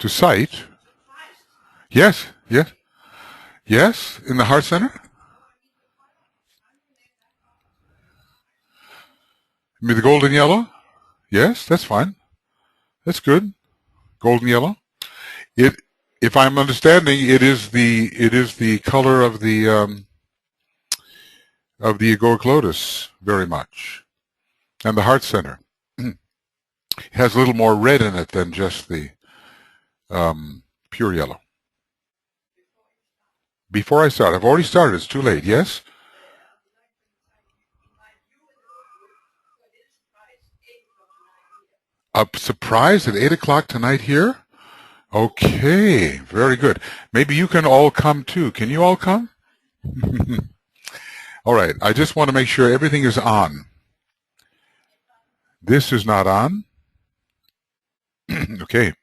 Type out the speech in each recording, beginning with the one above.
To sight? Yes, yes, yes, in the heart center? You mean the golden yellow? Yes, that's fine. That's good. Golden yellow. It, if I'm understanding, it is the color of the egoic lotus very much, and the heart center. It has a little more red in it than just the pure yellow. Before I start, I've already started. It's too late. Yes. A surprise at 8 o'clock tonight here? Okay, very good. Maybe you can all come too. Can you all come? All right, I just want to make sure everything is on. This is not on. Okay.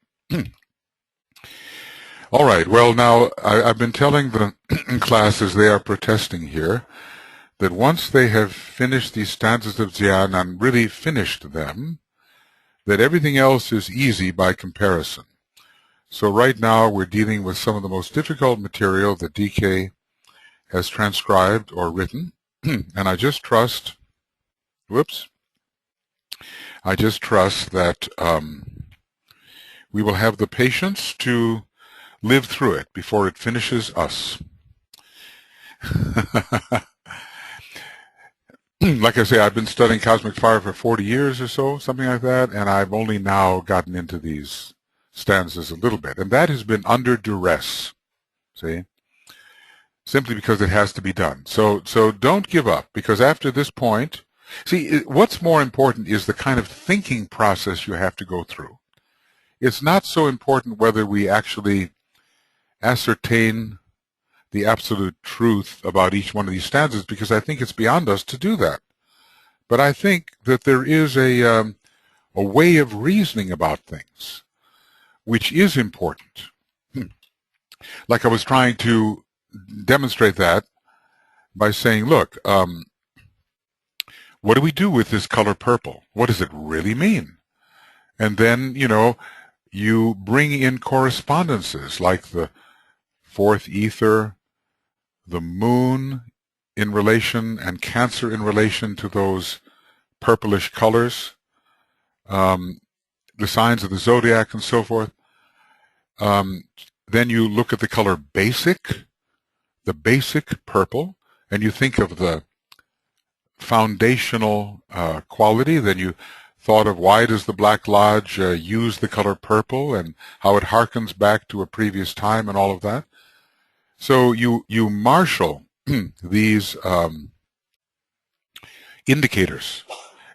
All right, well now, I've been telling the classes they are protesting here that once they have finished these stanzas of Dzyan and really finished them, that everything else is easy by comparison. So right now we're dealing with some of the most difficult material that DK has transcribed or written, and I just trust, I just trust that we will have the patience to live through it before it finishes us. Like I say, I've been studying cosmic fire for 40 years or so, something like that, and I've only now gotten into these stanzas a little bit. And that has been under duress, see? Simply because it has to be done. So don't give up, because after this point, see, what's more important is the kind of thinking process you have to go through. It's not so important whether we actually ascertain the absolute truth about each one of these stanzas, because I think it's beyond us to do that. But I think that there is a way of reasoning about things which is important. Like I was trying to demonstrate that by saying, look, what do we do with this color purple? What does it really mean? And then, you bring in correspondences like the fourth ether, the moon in relation, and Cancer in relation to those purplish colors, the signs of the zodiac and so forth. Then you look at the color basic, the basic purple, and you think of the foundational quality. Then you thought of why does the Black Lodge use the color purple and how it harkens back to a previous time and all of that. So you marshal these indicators,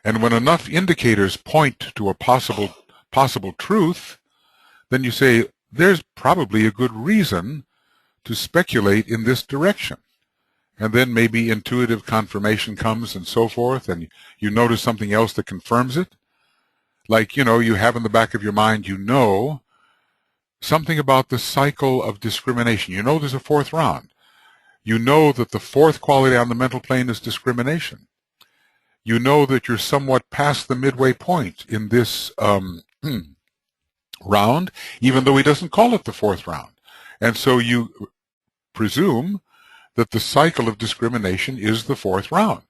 and when enough indicators point to a possible truth, then you say there's probably a good reason to speculate in this direction. And then maybe intuitive confirmation comes and so forth, and you notice something else that confirms it. Like, you have in the back of your mind, something about the cycle of discrimination. There's a fourth round. You know that the fourth quality on the mental plane is discrimination. You know that you're somewhat past the midway point in this round, even though he doesn't call it the fourth round. And so you presume that the cycle of discrimination is the fourth round.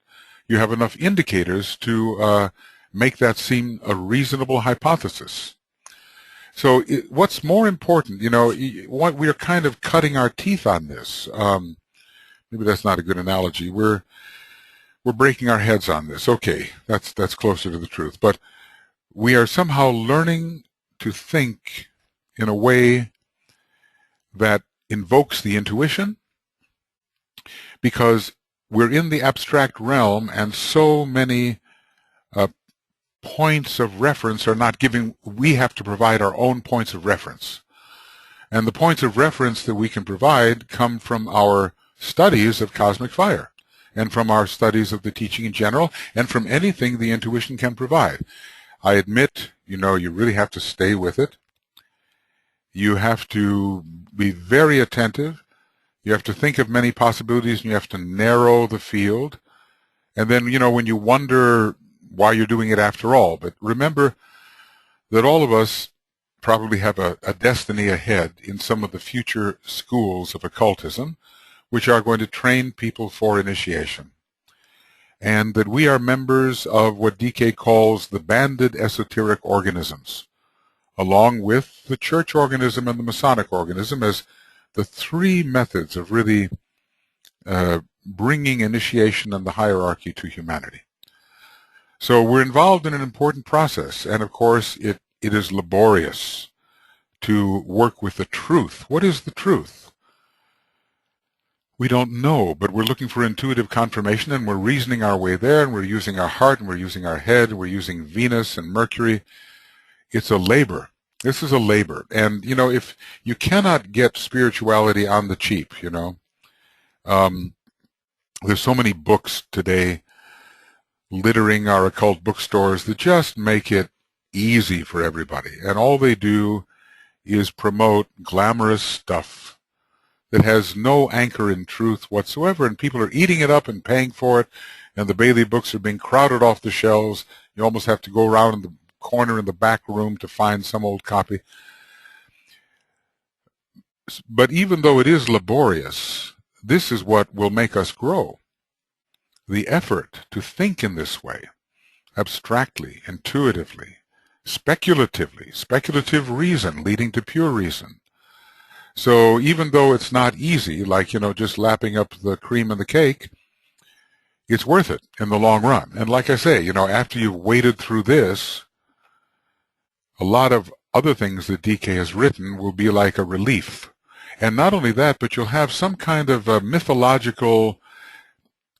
You have enough indicators to make that seem a reasonable hypothesis. So what's more important, what we're kind of cutting our teeth on this. Maybe that's not a good analogy. We're breaking our heads on this. Okay, that's closer to the truth. But we are somehow learning to think in a way that invokes the intuition, because we're in the abstract realm, and so many points of reference are not given. We have to provide our own points of reference. And the points of reference that we can provide come from our studies of cosmic fire, and from our studies of the teaching in general, and from anything the intuition can provide. I admit, you really have to stay with it. You have to be very attentive. You have to think of many possibilities, and you have to narrow the field. And then, when you wonder why you're doing it after all. But remember that all of us probably have a destiny ahead in some of the future schools of occultism, which are going to train people for initiation. And that we are members of what DK calls the banded esoteric organisms, along with the church organism and the Masonic organism, as the three methods of really bringing initiation and the hierarchy to humanity. So we're involved in an important process, and of course it is laborious to work with the truth. What is the truth? We don't know, but we're looking for intuitive confirmation, and we're reasoning our way there, and we're using our heart, and we're using our head, and we're using Venus and Mercury. It's a labor. This is a labor. And, you know, if you cannot get spirituality on the cheap, you know, there's so many books today littering our occult bookstores that just make it easy for everybody. And all they do is promote glamorous stuff that has no anchor in truth whatsoever, and people are eating it up and paying for it, and the Bailey books are being crowded off the shelves. You almost have to go around in the corner in the back room to find some old copy. But even though it is laborious, this is what will make us grow. The effort to think in this way, abstractly, intuitively, speculatively, speculative reason leading to pure reason. So even though it's not easy, like, you know, just lapping up the cream in the cake, it's worth it in the long run. And like I say, you know, after you've waded through this, a lot of other things that DK has written will be like a relief. And not only that, but you'll have some kind of a mythological,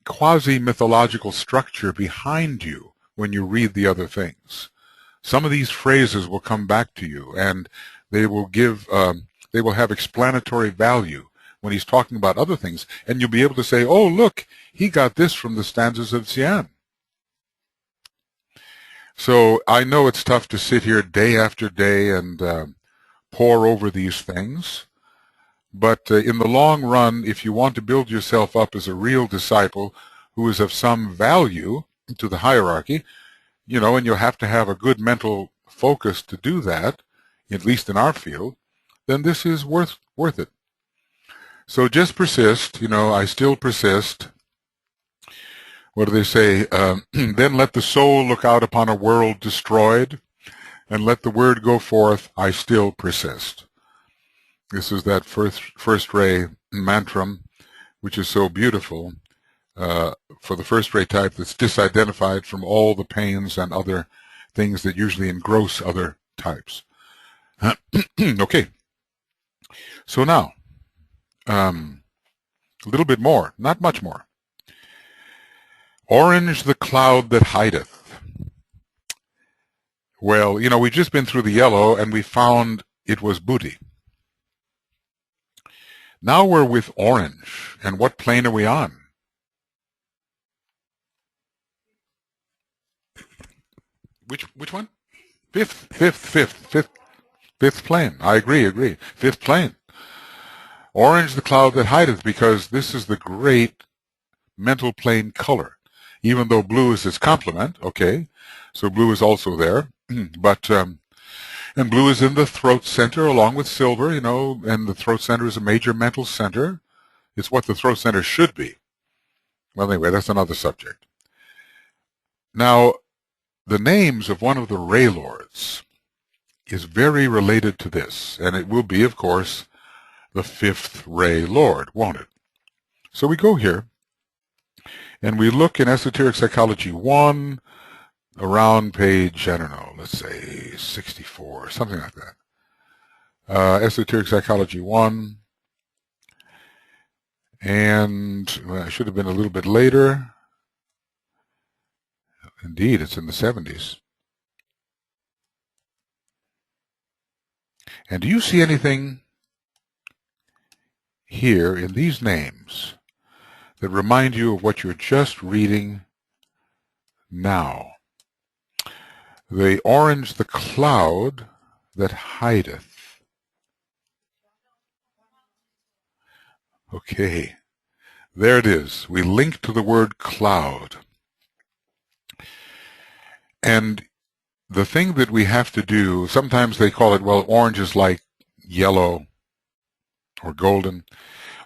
quasi-mythological structure behind you when you read the other things. Some of these phrases will come back to you, and they will give, they will have explanatory value when he's talking about other things, and you'll be able to say, oh, look, he got this from the Stanzas of Dzyan. So I know it's tough to sit here day after day and pore over these things, but in the long run, if you want to build yourself up as a real disciple who is of some value to the hierarchy, you know, and you'll have to have a good mental focus to do that, at least in our field, then this is worth it. So just persist. You know, I still persist. What do they say? Then let the soul look out upon a world destroyed, and let the word go forth, I still persist. This is that first ray mantra, which is so beautiful for the first ray type that's disidentified from all the pains and other things that usually engross other types. Okay. So now, a little bit more, not much more. Orange the cloud that hideth. Well, you know, we've just been through the yellow and we found it was booty. Now we're with orange. And what plane are we on? Which one? Fifth plane. I agree. Fifth plane. Orange the cloud that hideth, because this is the great mental plane color. Even though blue is its complement, okay, so blue is also there, but and blue is in the throat center along with silver, you know, and the throat center is a major mental center. It's what the throat center should be. Well, anyway, that's another subject. Now, the names of one of the Ray Lords is very related to this, and it will be, of course, the fifth Ray Lord, won't it? So we go here, and we look in Esoteric Psychology 1, around page, I don't know, let's say 64, something like that. Esoteric Psychology 1, and well, I should have been a little bit later. Indeed, it's in the 70s. And do you see anything here in these names that remind you of what you're just reading now? The orange, the cloud that hideth. Okay, there it is. We link to the word cloud. And the thing that we have to do, sometimes they call it, well, orange is like yellow or golden.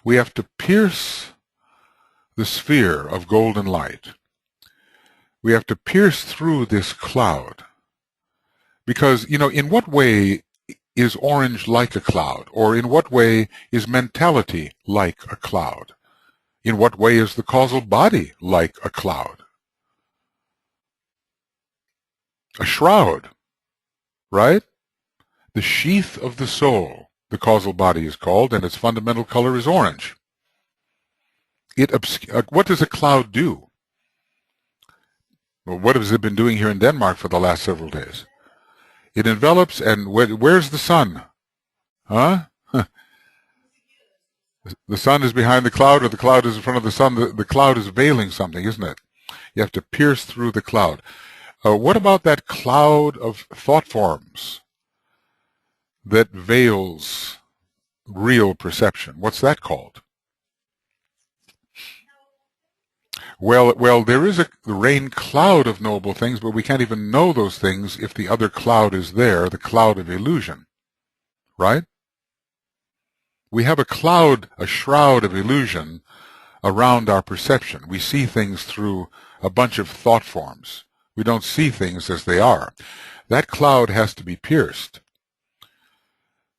We have to pierce the sphere of golden light. We have to pierce through this cloud. Because, in what way is orange like a cloud? Or in what way is mentality like a cloud? In what way is the causal body like a cloud? A shroud, right? The sheath of the soul, the causal body is called, and its fundamental color is orange. What does a cloud do? Well, what has it been doing here in Denmark for the last several days? It envelops, and where's the sun? Huh? The sun is behind the cloud, or the cloud is in front of the sun. The cloud is veiling something, isn't it? You have to pierce through the cloud. What about that cloud of thought forms that veils real perception? What's that called? Well, there is the rain cloud of knowable things, but we can't even know those things if the other cloud is there, the cloud of illusion, right? We have a cloud, a shroud of illusion around our perception. We see things through a bunch of thought forms. We don't see things as they are. That cloud has to be pierced.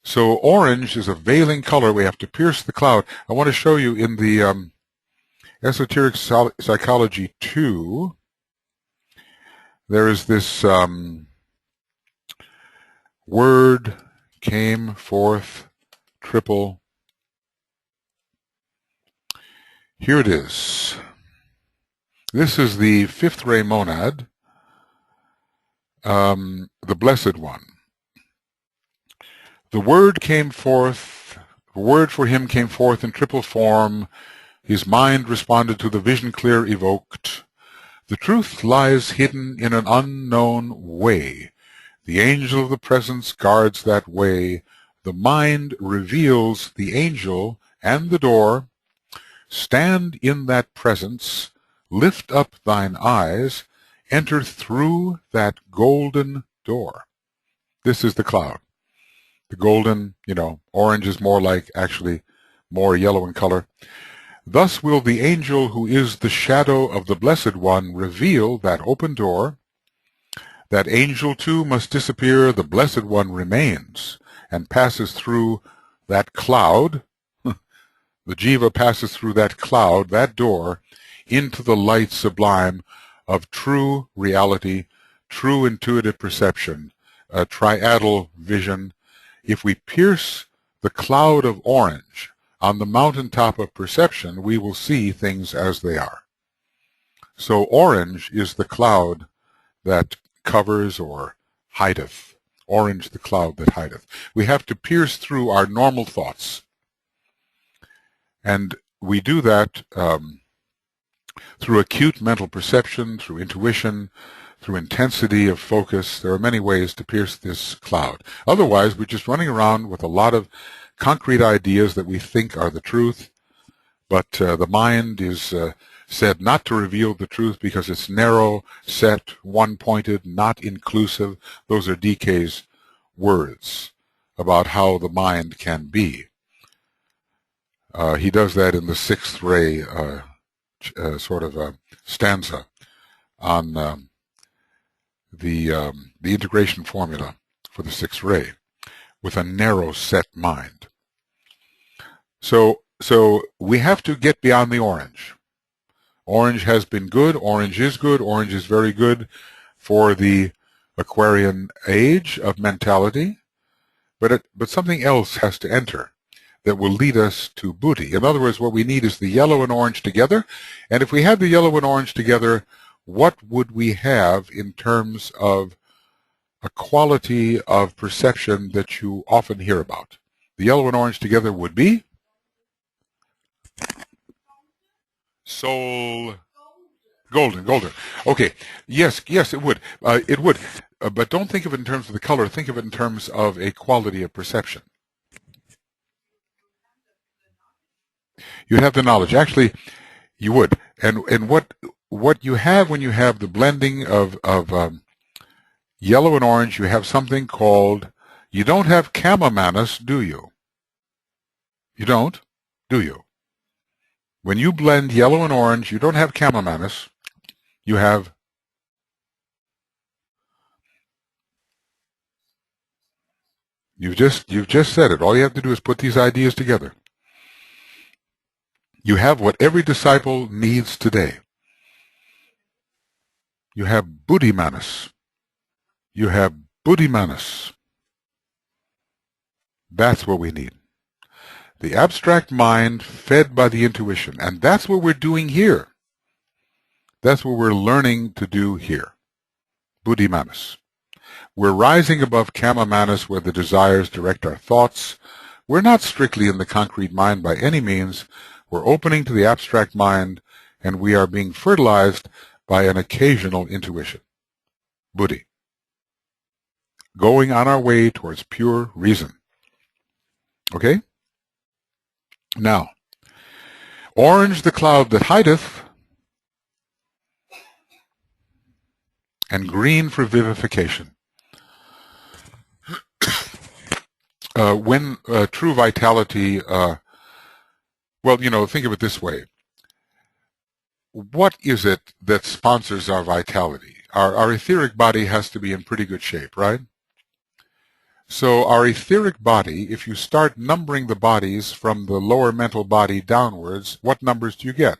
So orange is a veiling color. We have to pierce the cloud. I want to show you in the Esoteric Psychology 2, there is this word came forth triple. Here it is. This is the fifth ray monad, the Blessed One. The word came forth, the word for him came forth in triple form. His mind responded to the vision clear evoked. The truth lies hidden in an unknown way. The angel of the presence guards that way. The mind reveals the angel and the door. Stand in that presence, lift up thine eyes, enter through that golden door. This is the cloud. The golden, orange is more like, actually, more yellow in color. Thus will the angel who is the shadow of the Blessed One reveal that open door. That angel too must disappear, the Blessed One remains and passes through that cloud. The jiva passes through that cloud, that door, into the light sublime of true reality, true intuitive perception, a triadal vision. If we pierce the cloud of orange on the mountaintop of perception, we will see things as they are. So orange is the cloud that covers or hideth. Orange, the cloud that hideth. We have to pierce through our normal thoughts. And we do that through acute mental perception, through intuition, through intensity of focus. There are many ways to pierce this cloud. Otherwise, we're just running around with a lot of concrete ideas that we think are the truth, but the mind is said not to reveal the truth because it's narrow, set, one-pointed, not inclusive. Those are DK's words about how the mind can be. He does that in the sixth ray sort of stanza on the integration formula for the sixth ray, with a narrow set mind. So we have to get beyond the orange. Orange has been good, orange is good, orange is very good for the Aquarian age of mentality, but something else has to enter that will lead us to Buddhi. In other words, what we need is the yellow and orange together, and if we had the yellow and orange together, what would we have in terms of a quality of perception that you often hear about? The yellow and orange together would be soul. Golden. Okay. Yes, it would. It would. But don't think of it in terms of the color. Think of it in terms of a quality of perception. You'd have the knowledge. Actually, you would. And what you have when you have the blending of yellow and orange, you have something called, you don't have Kama-manas, do you? You don't, do you? When you blend yellow and orange, you don't have Kama-manas, you have You've just said it. All you have to do is put these ideas together. You have what every disciple needs today. You have buddhimanas. You have buddhimanas. That's what we need. The abstract mind fed by the intuition. And that's what we're doing here. That's what we're learning to do here. Buddhimanas. We're rising above Kama-manas where the desires direct our thoughts. We're not strictly in the concrete mind by any means. We're opening to the abstract mind, and we are being fertilized by an occasional intuition. Buddhi. Going on our way towards pure reason. Okay? Now, orange the cloud that hideth, and green for vivification. When true vitality, well, think of it this way. What is it that sponsors our vitality? Our etheric body has to be in pretty good shape, right? So our etheric body, if you start numbering the bodies from the lower mental body downwards, what numbers do you get?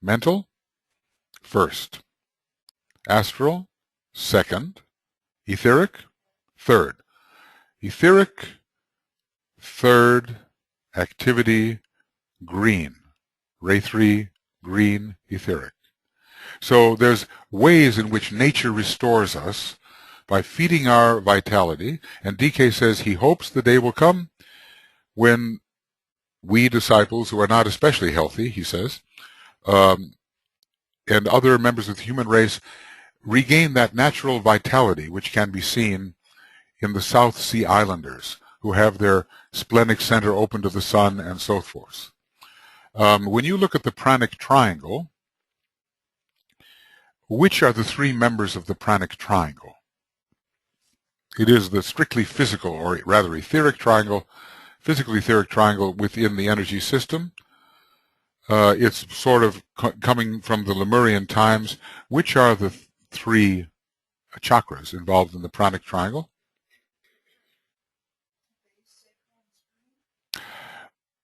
Mental, first. Astral, second. Etheric, third. Etheric, third, activity, green. Ray 3, green, etheric. So there's ways in which nature restores us by feeding our vitality. And DK says he hopes the day will come when we disciples who are not especially healthy, he says, and other members of the human race regain that natural vitality which can be seen in the South Sea Islanders, who have their splenic center open to the sun and so forth. When you look at the pranic triangle, which are the three members of the pranic triangle? It is the strictly physical, or rather etheric triangle, physical etheric triangle within the energy system. It's sort of coming from the Lemurian times. Which are the three chakras involved in the pranic triangle?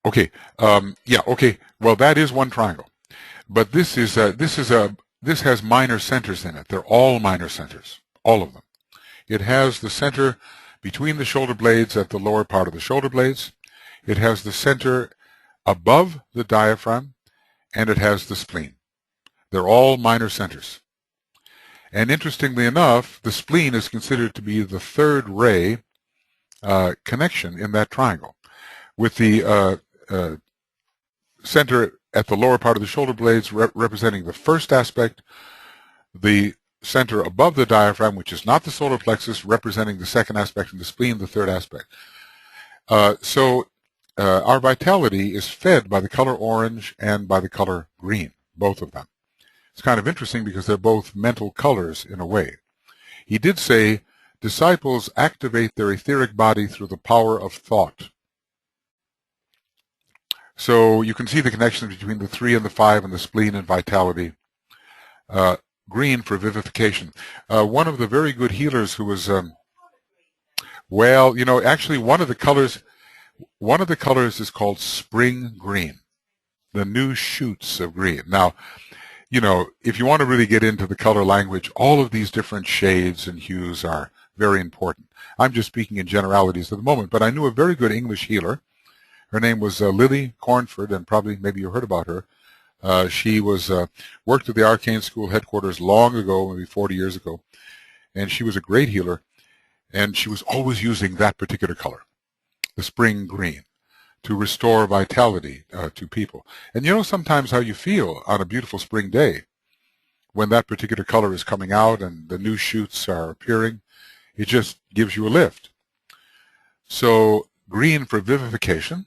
Okay. Yeah. Okay. Well, that is one triangle, but this has minor centers in it. They're all minor centers, all of them. It has the center between the shoulder blades at the lower part of the shoulder blades. It has the center above the diaphragm, and it has the spleen. They're all minor centers. And interestingly enough, the spleen is considered to be the third ray connection in that triangle, with the center at the lower part of the shoulder blades representing the first aspect, the center above the diaphragm, which is not the solar plexus, representing the second aspect, and the spleen, the third aspect. So our vitality is fed by the color orange and by the color green, both of them. It's kind of interesting because they're both mental colors in a way. He did say disciples activate their etheric body through the power of thought. So you can see the connection between the 3 and the 5 and the spleen and vitality. Green for vivification. One of the very good healers who was, well, actually one of the colors is called spring green, the new shoots of green. Now, if you want to really get into the color language, all of these different shades and hues are very important. I'm just speaking in generalities at the moment, but I knew a very good English healer. Her name was Lily Cornford, and probably maybe you heard about her. She was worked at the Arcane School headquarters long ago, maybe 40 years ago, and she was a great healer, and she was always using that particular color, the spring green, to restore vitality to people. And sometimes how you feel on a beautiful spring day when that particular color is coming out and the new shoots are appearing, it just gives you a lift. So green for vivification.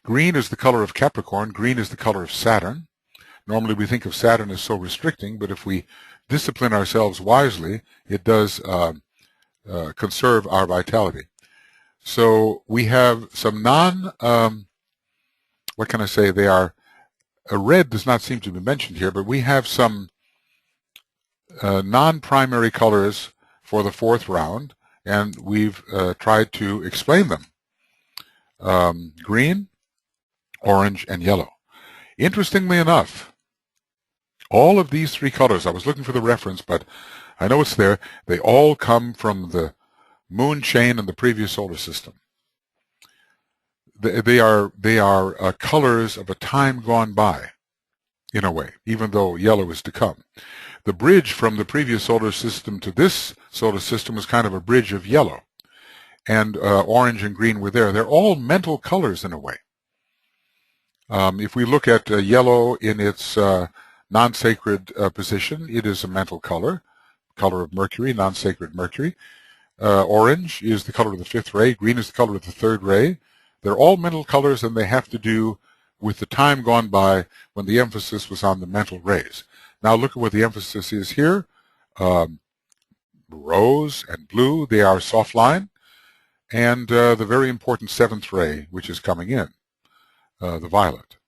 Green is the color of Capricorn. Green is the color of Saturn. Normally we think of Saturn as so restricting, but if we discipline ourselves wisely, it does conserve our vitality. So we have some what can I say, they are, red does not seem to be mentioned here, but we have some non-primary colors for the fourth round, and we've tried to explain them. Green, orange, and yellow. Interestingly enough, all of these three colors, I was looking for the reference, but I know it's there, they all come from the moon chain in the previous solar system. They are colors of a time gone by, in a way, even though yellow is to come. The bridge from the previous solar system to this solar system was kind of a bridge of yellow, and orange and green were there. They're all mental colors in a way. If we look at yellow in its non-sacred position, it is a mental color of Mercury, non-sacred Mercury. Orange is the color of the fifth ray. Green is the color of the third ray. They're all mental colors, and they have to do with the time gone by when the emphasis was on the mental rays. Now look at what the emphasis is here. Rose and blue, they are soft line. And the very important seventh ray, which is coming in, the violet.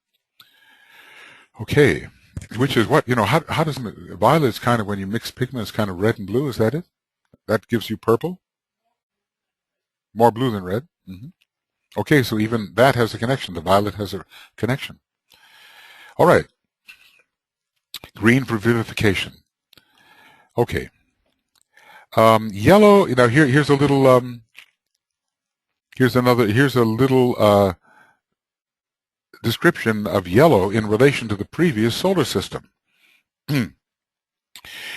Okay, which is what, how does violet is kind of, when you mix pigments, kind of red and blue, is that it? That gives you purple? More blue than red? Mm-hmm. Okay, so even that has a connection. The violet has a connection. All right. Green for vivification. Okay. Yellow, here's a little, here's a little description of yellow in relation to the previous solar system.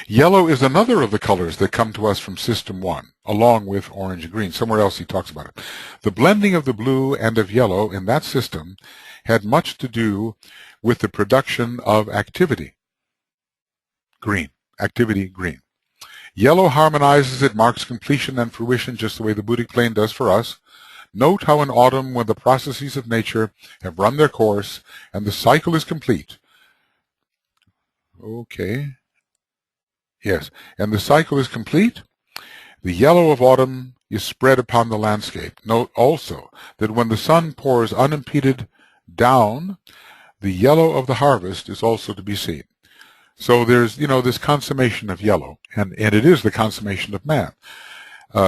Yellow is another of the colors that come to us from System 1, along with orange and green. Somewhere else he talks about it. The blending of the blue and of yellow in that system had much to do with the production of activity. Green. Activity, green. Yellow harmonizes, it marks completion and fruition just the way the Buddhic plane does for us. Note how in autumn, when the processes of nature have run their course and the cycle is complete. Okay. Yes, and the cycle is complete. The yellow of autumn is spread upon the landscape. Note also that when the sun pours unimpeded down, the yellow of the harvest is also to be seen. So there's, this consummation of yellow, and it is the consummation of man.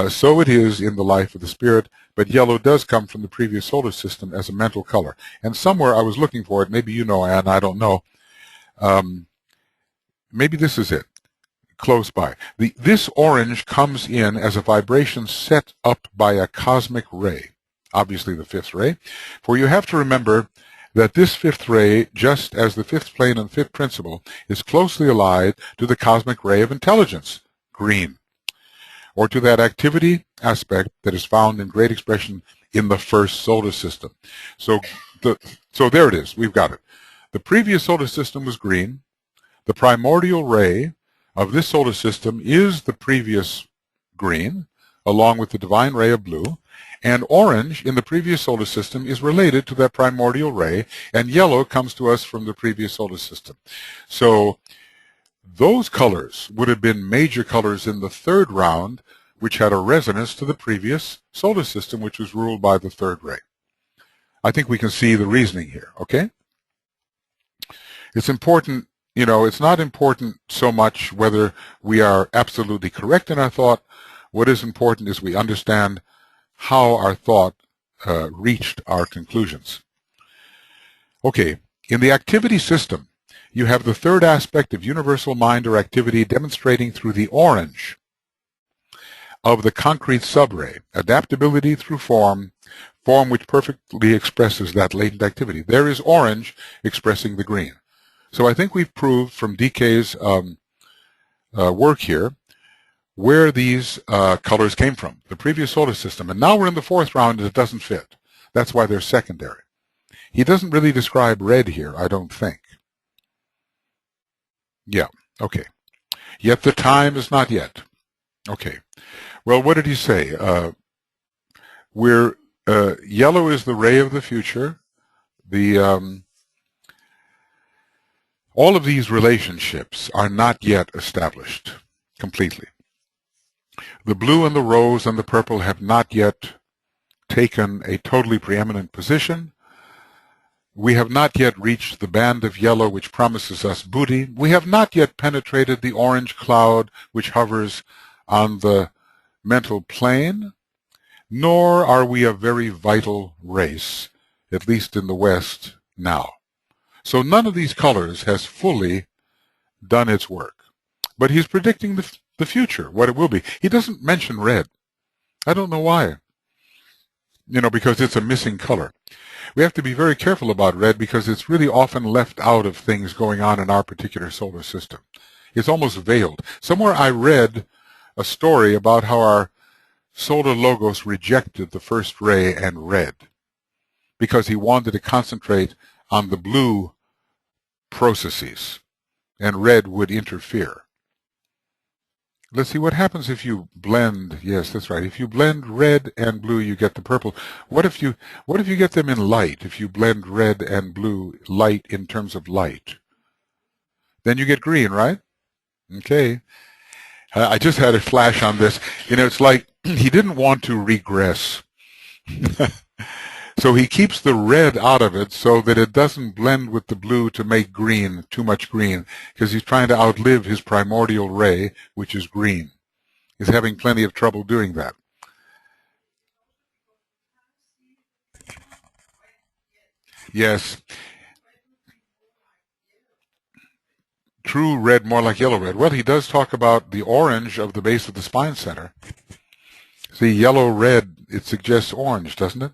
So it is in the life of the spirit, but yellow does come from the previous solar system as a mental color. And somewhere I was looking for it, maybe you know, Anne, I don't know. Maybe this is it. Close by. This orange comes in as a vibration set up by a cosmic ray, obviously the fifth ray. For you have to remember that this fifth ray, just as the fifth plane and fifth principle, is closely allied to the cosmic ray of intelligence, green, or to that activity aspect that is found in great expression in the first solar system. So there it is. We've got it. The previous solar system was green. The primordial ray of this solar system is the previous green, along with the divine ray of blue, and orange in the previous solar system is related to that primordial ray, and yellow comes to us from the previous solar system. So those colors would have been major colors in the third round, which had a resonance to the previous solar system, which was ruled by the third ray. I think we can see the reasoning here, okay? It's important. It's not important so much whether we are absolutely correct in our thought. What is important is we understand how our thought reached our conclusions. Okay, in the activity system, you have the third aspect of universal mind or activity demonstrating through the orange of the concrete subray, adaptability through form which perfectly expresses that latent activity. There is orange expressing the green. So I think we've proved from DK's work here where these colors came from, the previous solar system. And now we're in the fourth round and it doesn't fit. That's why they're secondary. He doesn't really describe red here, I don't think. Yeah, okay. Yet the time is not yet. Okay. Well, what did he say? Yellow is the ray of the future. The All of these relationships are not yet established completely. The blue and the rose and the purple have not yet taken a totally preeminent position. We have not yet reached the band of yellow which promises us booty. We have not yet penetrated the orange cloud which hovers on the mental plane, nor are we a very vital race, at least in the West now. So none of these colors has fully done its work. But he's predicting the future, what it will be. He doesn't mention red. I don't know why. Because it's a missing color. We have to be very careful about red because it's really often left out of things going on in our particular solar system. It's almost veiled. Somewhere I read a story about how our solar logos rejected the first ray and red because he wanted to concentrate on the blue processes, and red would interfere. Let's see what happens if you blend. Yes, that's right. If you blend red and blue, you get the purple. What if you get them in light? If you blend red and blue, light in terms of light, then you get green, right? Okay. I just had a flash on this. It's like he didn't want to regress. So he keeps the red out of it so that it doesn't blend with the blue to make green, too much green, because he's trying to outlive his primordial ray, which is green. He's having plenty of trouble doing that. Yes. True red, more like yellow red. Well, he does talk about the orange of the base of the spine center. See, yellow red, it suggests orange, doesn't it?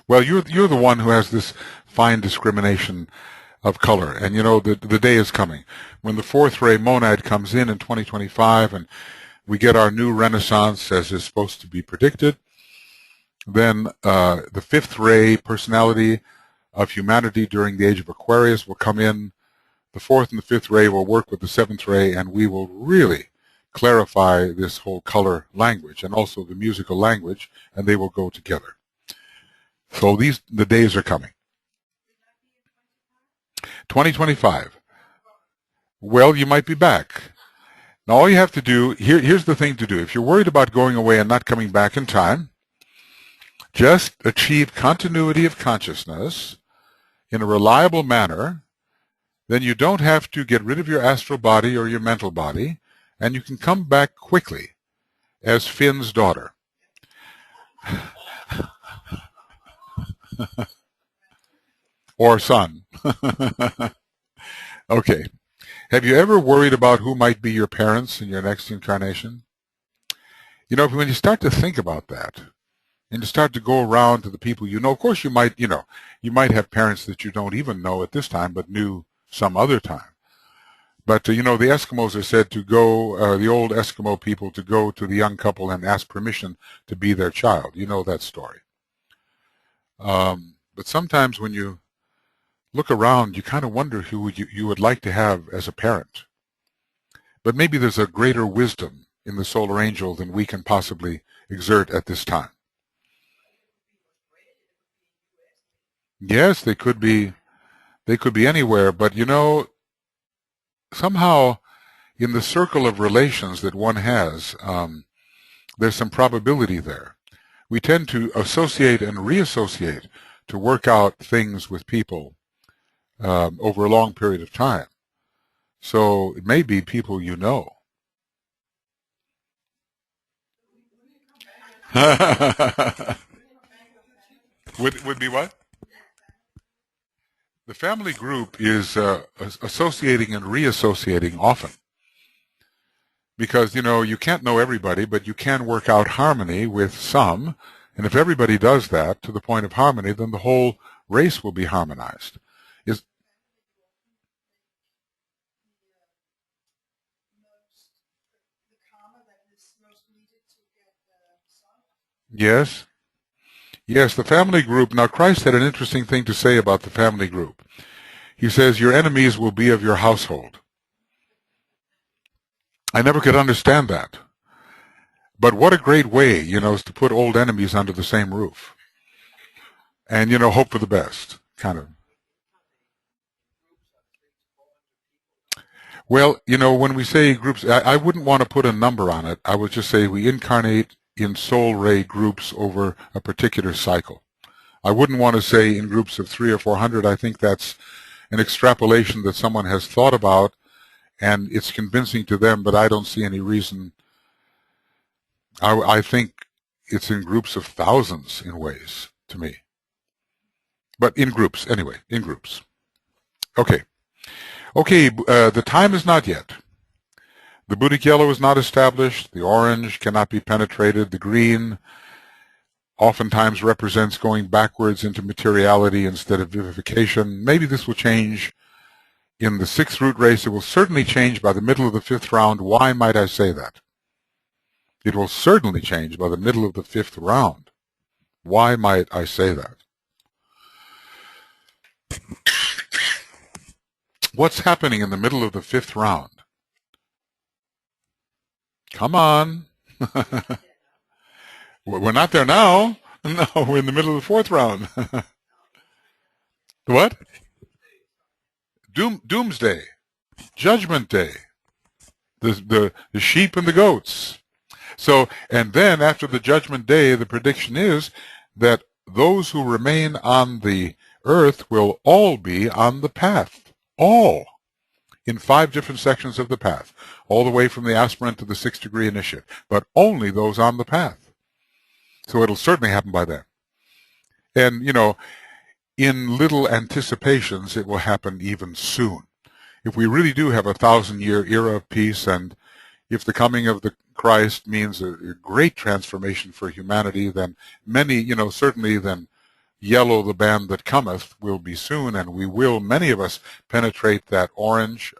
Well, you're the one who has this fine discrimination of color, and the day is coming when the fourth ray monad comes in 2025, and we get our new renaissance as is supposed to be predicted. Then the fifth ray personality of humanity during the age of Aquarius will come in. The fourth and the fifth ray will work with the seventh ray, and we will really clarify this whole color language and also the musical language, and they will go together. So the days are coming. 2025. Well, you might be back. Now, all you have to do, here's the thing to do. If you're worried about going away and not coming back in time, just achieve continuity of consciousness in a reliable manner. Then you don't have to get rid of your astral body or your mental body, and you can come back quickly as Finn's daughter. Or son. Okay. Have you ever worried about who might be your parents in your next incarnation? When you start to think about that, and you start to go around to the people of course you might have parents that you don't even know at this time, but knew some other time. But, the Eskimos are said to go, the old Eskimo people, to go to the young couple and ask permission to be their child. You know that story. But sometimes when you look around, you kind of wonder who you would like to have as a parent. But maybe there's a greater wisdom in the solar angel than we can possibly exert at this time. Yes, they could be anywhere, but somehow in the circle of relations that one has, there's some probability there. We tend to associate and reassociate to work out things with people over a long period of time. So it may be people you know. Would be what? The family group is associating and reassociating often. Because, you can't know everybody, but you can work out harmony with some. And if everybody does that to the point of harmony, then the whole race will be harmonized. Yes. Yes, the family group. Now, Christ had an interesting thing to say about the family group. He says, your enemies will be of your household. I never could understand that. But what a great way, is to put old enemies under the same roof. And, hope for the best. kind of. Well, when we say groups, I wouldn't want to put a number on it. I would just say we incarnate in soul ray groups over a particular cycle. I wouldn't want to say in groups of 300 or 400. I think that's an extrapolation that someone has thought about, and it's convincing to them, but I don't see any reason. I think it's in groups of thousands in ways, to me. But in groups, anyway, in groups. Okay. Okay, the time is not yet. The Buddhic yellow is not established. The orange cannot be penetrated. The green oftentimes represents going backwards into materiality instead of vivification. Maybe this will change in the 6th root race. It will certainly change by the middle of the 5th round. Why might I say that? It will certainly change by the middle of the 5th round. Why might I say that? What's happening in the middle of the 5th round? Come on. We're not there now. No, we're in the middle of the 4th round. What? Doomsday. Judgment Day. The sheep and the goats. So, and then after the Judgment Day, the prediction is that those who remain on the earth will all be on the path. All in 5 different sections of the path, all the way from the aspirant to the 6th degree initiate, but only those on the path. So it'll certainly happen by then. And, in little anticipations, it will happen even soon. If we really do have a 1,000-year era of peace, and if the coming of the Christ means a great transformation for humanity, then many, certainly then yellow, the band that cometh, will be soon, and we will, many of us, penetrate that orange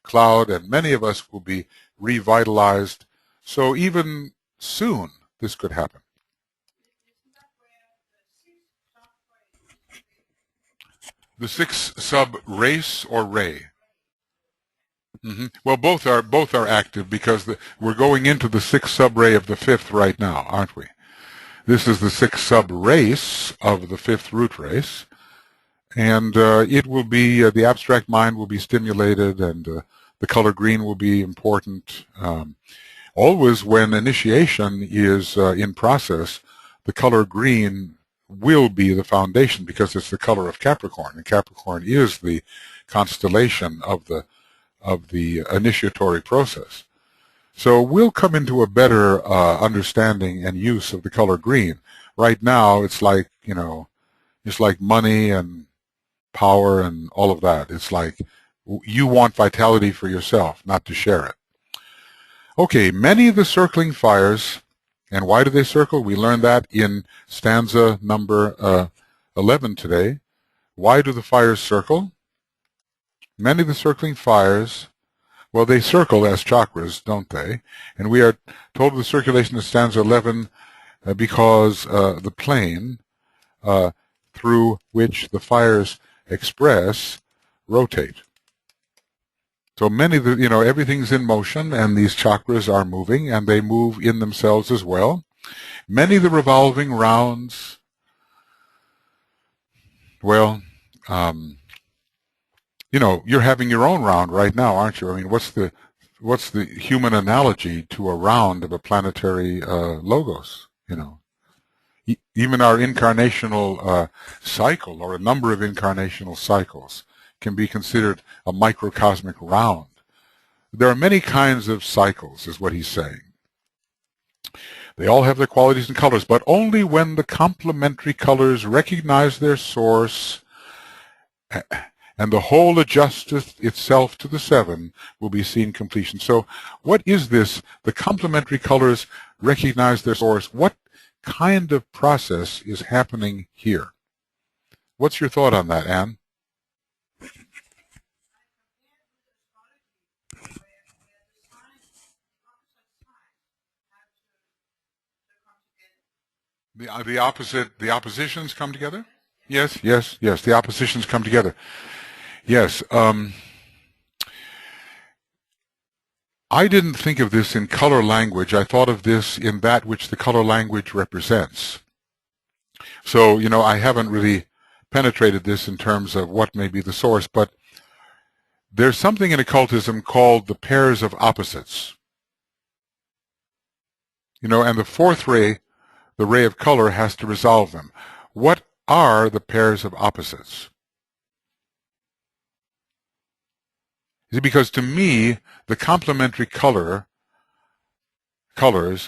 cloud, and many of us will be revitalized. So even soon, this could happen. The 6th sub-race or ray? Well, both are active, because we're going into the 6th sub-ray of the 5th right now, aren't we? This is the 6th sub-race of the 5th root race, and it will be, the abstract mind will be stimulated, and the color green will be important. Always when initiation is in process, the color green will be the foundation, because it's the color of Capricorn, and Capricorn is the constellation of the initiatory process. So we'll come into a better understanding and use of the color green. Right now, it's like, it's like money and power and all of that. It's like you want vitality for yourself, not to share it. Okay, many of the circling fires, and why do they circle? We learned that in stanza number 11 today. Why do the fires circle? Many of the circling fires, well, they circle as chakras, don't they? And we are told of the circulation of stanza 11 because the plane through which the fires express rotate. So many of the, everything's in motion, and these chakras are moving, and they move in themselves as well. Many of the revolving rounds, well, you're having your own round right now, aren't you? I mean, what's the human analogy to a round of a planetary logos? Even our incarnational cycle, or a number of incarnational cycles, can be considered a microcosmic round. There are many kinds of cycles, is what he's saying. They all have their qualities and colors, but only when the complementary colors recognize their source and the whole adjusteth itself to the 7 will be seen completion. So what is this? The complementary colors recognize their source. What kind of process is happening here? What's your thought on that, Anne? The oppositions come together? Yes. The oppositions come together. Yes. I didn't think of this in color language. I thought of this in that which the color language represents. So, I haven't really penetrated this in terms of what may be the source, but there's something in occultism called the pairs of opposites. And the fourth ray, the ray of color, has to resolve them. What are the pairs of opposites? See, because to me, the complementary colors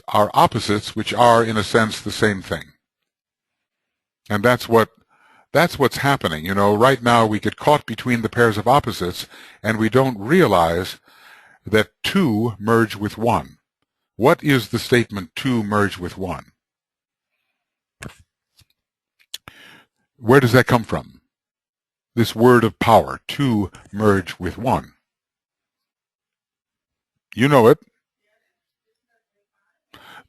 are opposites, which are, in a sense, the same thing. And that's what's happening. Right now we get caught between the pairs of opposites, and we don't realize that two merge with one. What is the statement, two merge with one? Where does that come from? This word of power, two merge with one. You know it.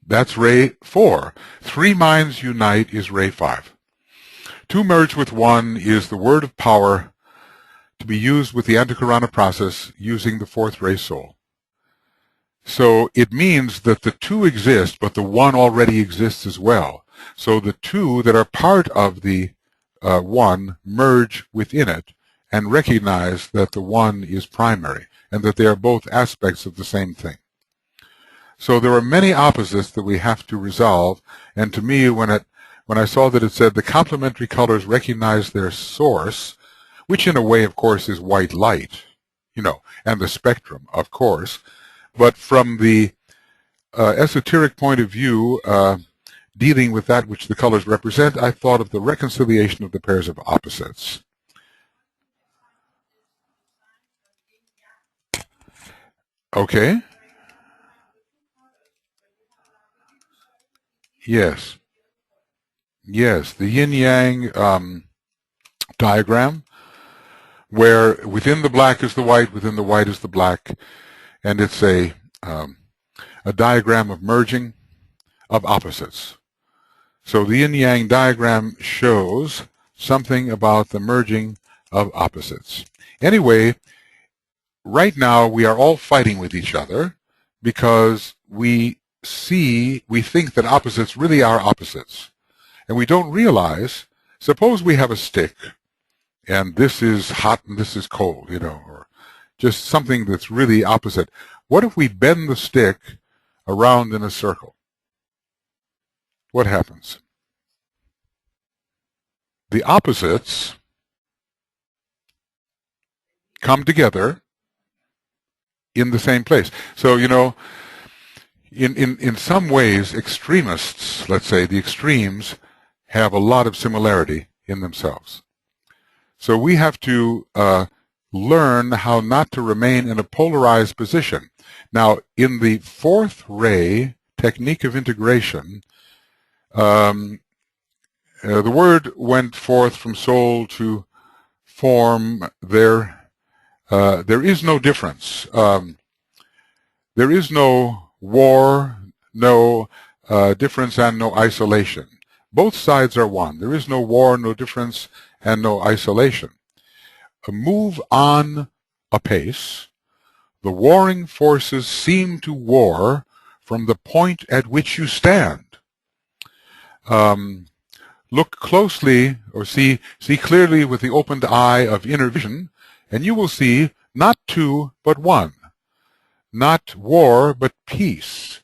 That's ray 4. Three minds unite is ray 5. Two merge with one is the word of power to be used with the Antakarana process using the fourth ray soul. So it means that the two exist, but the one already exists as well. So the two that are part of the one merge within it and recognize that the one is primary and that they are both aspects of the same thing. So there are many opposites that we have to resolve, and to me, when I saw that it said the complementary colors recognize their source, which in a way, of course, is white light, and the spectrum, of course, but from the esoteric point of view, dealing with that which the colors represent, I thought of the reconciliation of the pairs of opposites. Okay. Yes. Yes, the yin-yang diagram, where within the black is the white, within the white is the black, and it's a diagram of merging of opposites. So the yin-yang diagram shows something about the merging of opposites. Anyway, right now we are all fighting with each other because we think that opposites really are opposites. And we don't realize, suppose we have a stick, and this is hot and this is cold, or just something that's really opposite. What if we bend the stick around in a circle? What happens? The opposites come together in the same place. So, in some ways, extremists, let's say, the extremes, have a lot of similarity in themselves. So we have to learn how not to remain in a polarized position. Now, in the fourth ray technique of integration, the word went forth from soul to form. There is no difference. There is no war, no difference, and no isolation. Both sides are one. There is no war, no difference, and no isolation. Move on apace. The warring forces seem to war from the point at which you stand. Look closely, or see clearly with the opened eye of inner vision, and you will see not two, but one. Not war, but peace.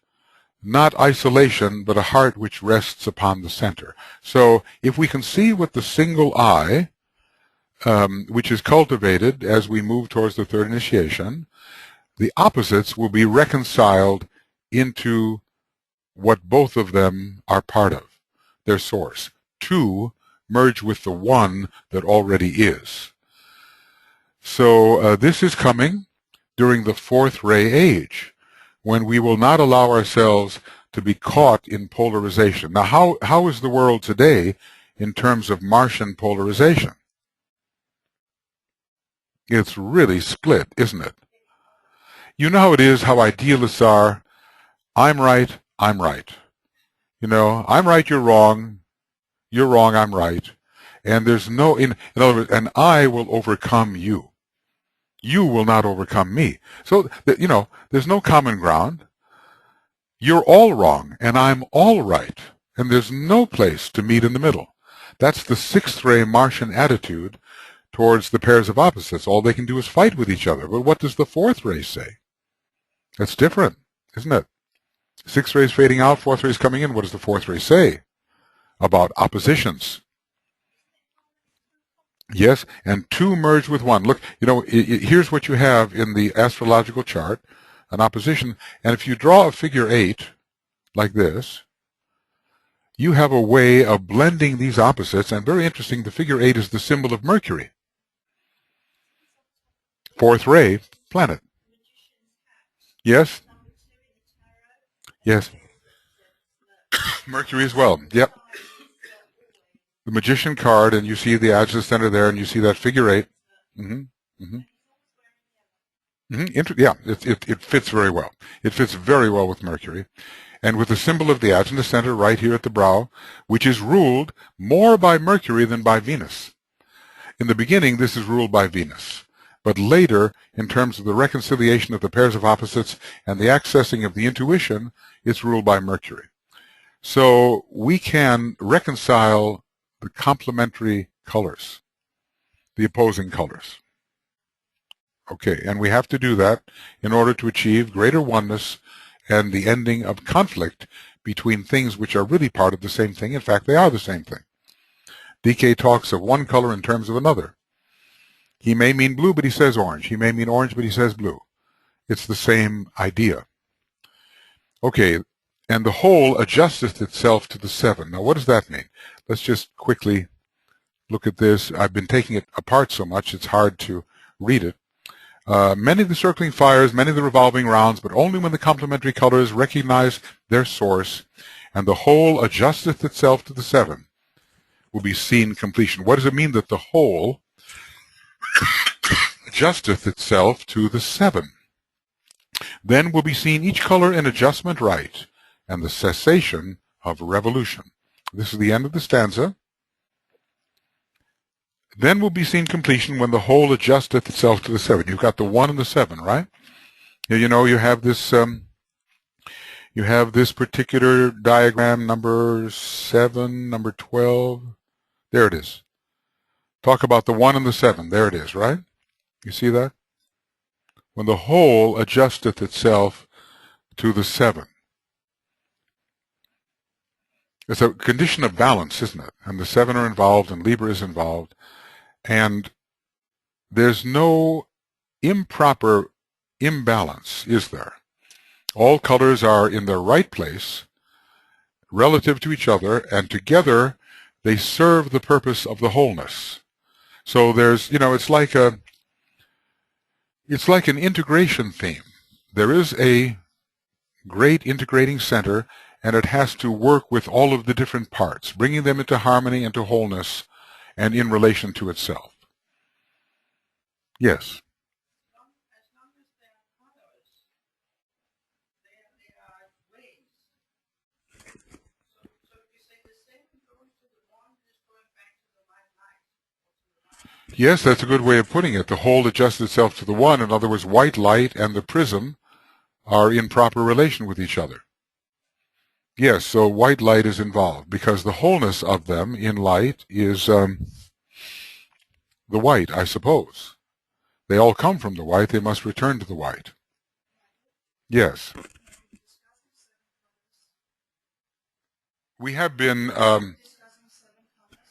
Not isolation, but a heart which rests upon the center. So if we can see with the single eye, which is cultivated as we move towards the third initiation, the opposites will be reconciled into what both of them are part of, their source. Two merge with the one that already is. So this is coming during the fourth ray age, when we will not allow ourselves to be caught in polarization. Now, how is the world today in terms of Martian polarization? It's really split, isn't it? You know how it is, how idealists are. I'm right, I'm right. I'm right, you're wrong, I'm right. And there's no, in other words, and I will overcome you. You will not overcome me. So, there's no common ground. You're all wrong, and I'm all right. And there's no place to meet in the middle. That's the sixth ray Martian attitude towards the pairs of opposites. All they can do is fight with each other. But what does the fourth ray say? That's different, isn't it? Sixth ray is fading out, fourth ray is coming in. What does the fourth ray say about oppositions? Yes, and two merge with one. Look, here's what you have in the astrological chart, an opposition. And if you draw a figure 8 like this, you have a way of blending these opposites. And very interesting, the figure 8 is the symbol of Mercury. Fourth ray, planet. Yes? Yes. Mercury as well. Yep. The Magician card, and you see the adjunct center there, and you see that figure 8. Yeah, it fits very well. It fits very well with Mercury. And with the symbol of the adjunct center right here at the brow, which is ruled more by Mercury than by Venus. In the beginning, this is ruled by Venus. But later, in terms of the reconciliation of the pairs of opposites and the accessing of the intuition, it's ruled by Mercury. So we can reconcile the complementary colors, the opposing colors. Okay, and we have to do that in order to achieve greater oneness and the ending of conflict between things which are really part of the same thing. In fact, they are the same thing. DK talks of one color in terms of another. He may mean blue, but he says orange. He may mean orange, but he says blue. It's the same idea. Okay, and the whole adjusteth itself to the seven. Now, what does that mean? Let's just quickly look at this. I've been taking it apart so much, it's hard to read it. Many of the circling fires, many of the revolving rounds, but only when the complementary colors recognize their source, and the whole adjusteth itself to the seven, will be seen completion. What does it mean that the whole adjusteth itself to the seven? Then will be seen each color in adjustment right, and the cessation of revolution. This is the end of the stanza. Then will be seen completion when the whole adjusteth itself to the seven. You've got the 1 and the 7, right? You have this particular diagram, number 7, number 12. There it is. Talk about the 1 and the 7. There it is, right? You see that? When the whole adjusteth itself to the 7. It's a condition of balance, isn't it? And the 7 are involved, and Libra is involved. And there's no improper imbalance, is there? All colors are in their right place relative to each other, and together they serve the purpose of the wholeness. So there's, it's like an integration theme. There is a great integrating center, and it has to work with all of the different parts, bringing them into harmony, into wholeness, and in relation to itself. Yes. Yes, that's a good way of putting it. The whole adjusts itself to the one. In other words, white light and the prism are in proper relation with each other. Yes, so white light is involved because the wholeness of them in light is the white, I suppose. They all come from the white. They must return to the white. Yes. We have been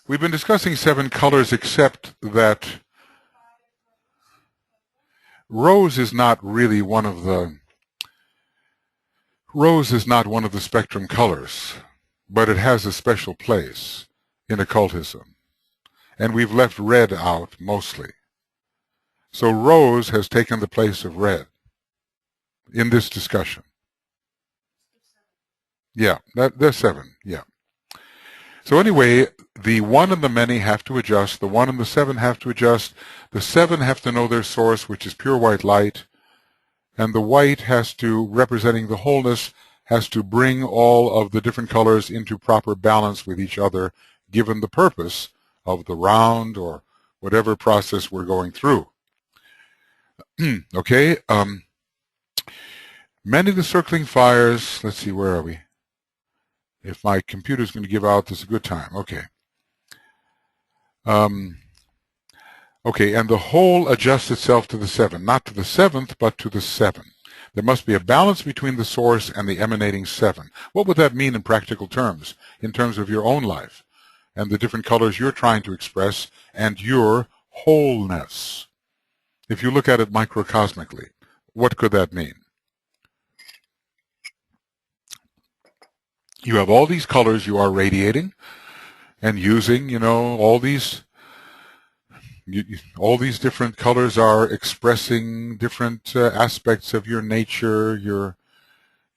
we've been discussing 7 colors, except that rose is not really one of the spectrum colors, but it has a special place in occultism. And we've left red out mostly. So rose has taken the place of red in this discussion. Yeah, there's 7, yeah. So anyway, the 1 and the many have to adjust. The 1 and the 7 have to adjust. The 7 have to know their source, which is pure white light. And the white has to, representing the wholeness, has to bring all of the different colors into proper balance with each other, given the purpose of the round or whatever process we're going through. Okay. Many of the circling fires, let's see, where are we? If my computer's going to give out, this is a good time. Okay. Okay, and the whole adjusts itself to the 7, not to the 7th, but to the 7. There must be a balance between the source and the emanating 7. What would that mean in practical terms, in terms of your own life, and the different colors you're trying to express, and your wholeness? If you look at it microcosmically, what could that mean? You have all these colors you are radiating and using, all these different colors are expressing different aspects of your nature, your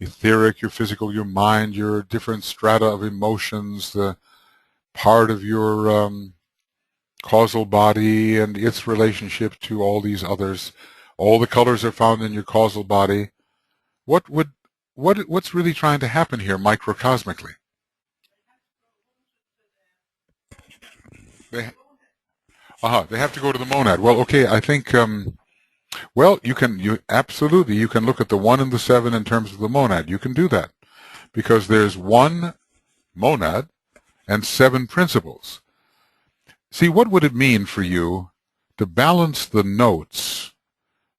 etheric, your physical, your mind, your different strata of emotions, the part of your causal body and its relationship to all these others. All the colors are found in your causal body. What's really trying to happen here microcosmically? They have to go to the monad. Well, okay, I think well, you absolutely can look at the 1 and the 7 in terms of the monad. You can do that because there's 1 monad and 7 principles. See, what would it mean for you to balance the notes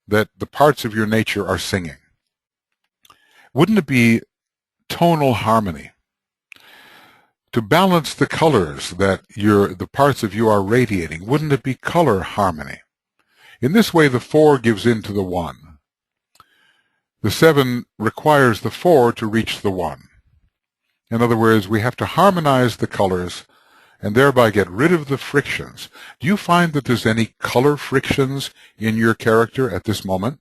that the parts of your nature are singing? Wouldn't it be tonal harmony? To balance the colors that the parts of you are radiating, wouldn't it be color harmony? In this way, the 4 gives in to the 1. The 7 requires the 4 to reach the 1. In other words, we have to harmonize the colors and thereby get rid of the frictions. Do you find that there's any color frictions in your character at this moment?